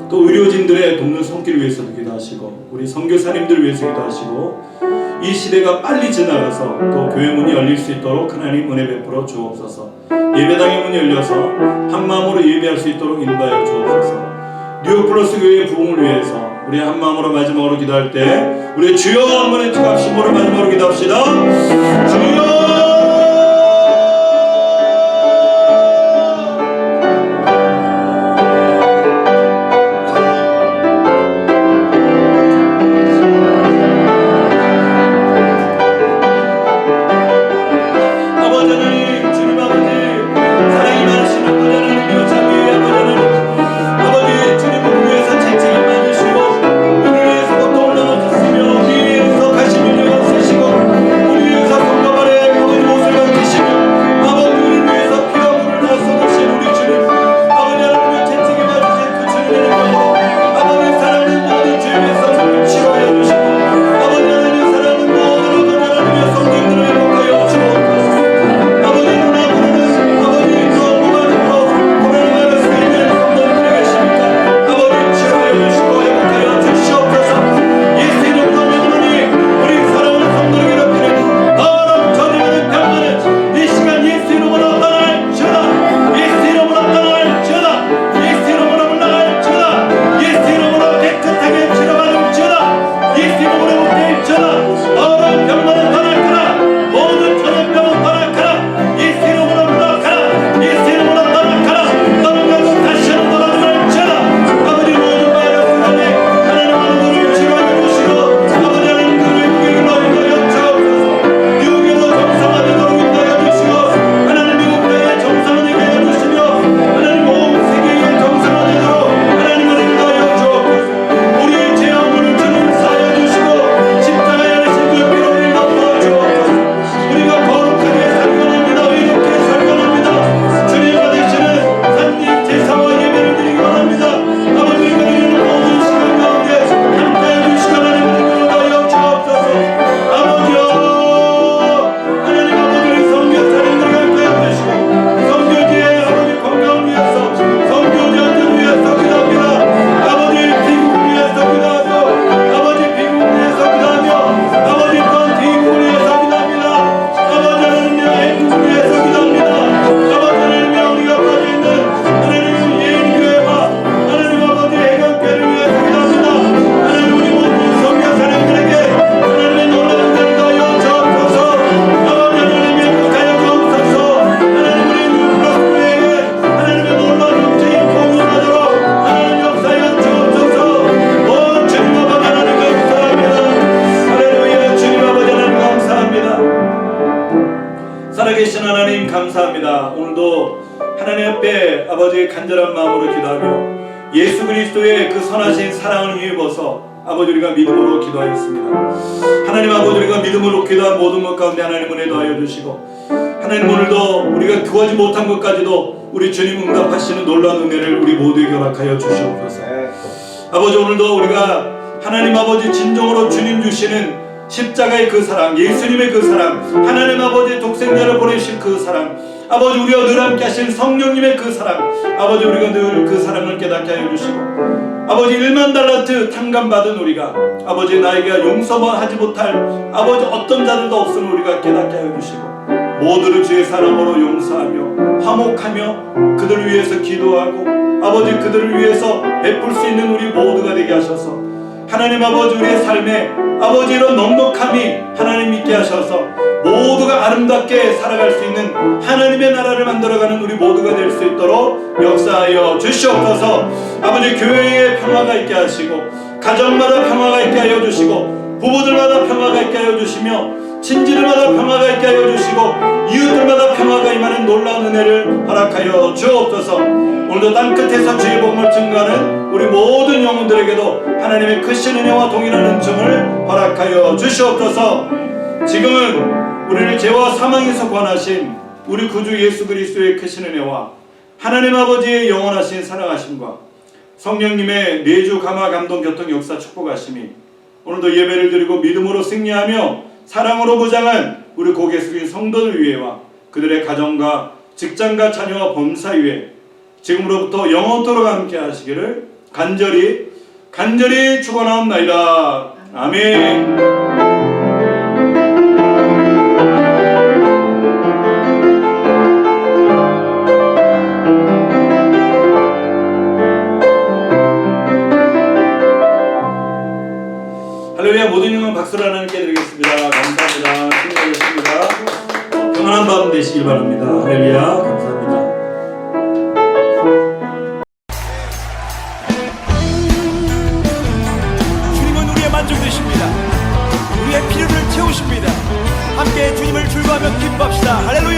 또 의료진들의 돕는 손길을 위해서도 기도하시고 우리 선교사님들을 위해서 기도하시고 이 시대가 빨리 지나가서 또 교회 문이 열릴 수 있도록 하나님 은혜 베풀어 주옵소서. 예배당의 문이 열려서 한마음으로 예배할 수 있도록 인도하여 주옵소서. 뉴욕플러스 교회의 부흥을 위해서 우리 한마음으로 마지막으로 기도할 때 우리 주여 한번에 투갑심으로 마지막으로 기도합시다. 주여 살아계신 하나님 감사합니다. 오늘도 하나님 앞에 아버지의 간절한 마음으로 기도하며 예수 그리스도의 그 선하신 사랑을 힘입어서 아버지 우리가 믿음으로 기도하였습니다. 하나님 아버지 우리가 믿음으로 기도한 모든 것 가운데 하나님 은혜 더하여 주시고 하나님 오늘도 우리가 구하지 못한 것까지도 우리 주님 응답하시는 놀라운 은혜를 우리 모두에게 허락하여 주시옵소서. 아버지 오늘도 우리가 하나님 아버지 진정으로 주님 주시는 십자가의 그 사랑, 예수님의 그 사랑, 하나님 아버지 독생자를 보내신 그 사랑, 아버지 우리와 늘 함께 하신 성령님의 그 사랑, 아버지 우리가 늘 그 사랑을 깨닫게 하여 주시고 아버지 1만 달란트 탕감받은 우리가 아버지 나에게 용서하지 못할 아버지 어떤 자들도 없음을 우리가 깨닫게 하여 주시고 모두를 주의 사랑으로 용서하며 화목하며 그들을 위해서 기도하고 아버지 그들을 위해서 베풀 수 있는 우리 모두가 되게 하셔서 하나님 아버지 우리의 삶에 아버지 이런 넉넉함이 하나님 있게 하셔서 모두가 아름답게 살아갈 수 있는 하나님의 나라를 만들어가는 우리 모두가 될 수 있도록 역사하여 주시옵소서. 아버지 교회에 평화가 있게 하시고 가정마다 평화가 있게 하여 주시고 부부들마다 평화가 있게 하여 주시며 친지들마다 평화가 있게 하여 주시고 이웃들마다 평화가 임하는 놀라운 은혜를 허락하여 주옵소서. 오늘도 땅끝에서 주의 복음을 증거하는 우리 모든 영혼들에게도 하나님의 크신 은혜와 동일한 은총을 허락하여 주시옵소서. 지금은 우리를 죄와 사망에서 구원하신 우리 구주 예수 그리스도의 크신 은혜와 하나님 아버지의 영원하신 사랑하심과 성령님의 내주 감화 감동 교통 역사 축복하심이 오늘도 예배를 드리고 믿음으로 승리하며 사랑으로 무장한 우리 고개 숙인 성도들 위에와 그들의 가정과 직장과 자녀와 범사 위에 지금으로부터 영원토록 함께 하시기를 간절히 축원하옵나이다. 아멘. 할렐루야. 모든 영광 박수로 하나님께 드리겠습니다. 감사합니다. 신뢰하겠습니다. 평안한 밤 되시길 바랍니다. 할렐루야. 감사합니다. 주님은 우리의 만족 되십니다. 우리의 필요를 채우십니다. 함께 주님을 즐거하며 기뻐합시다. 할렐루야.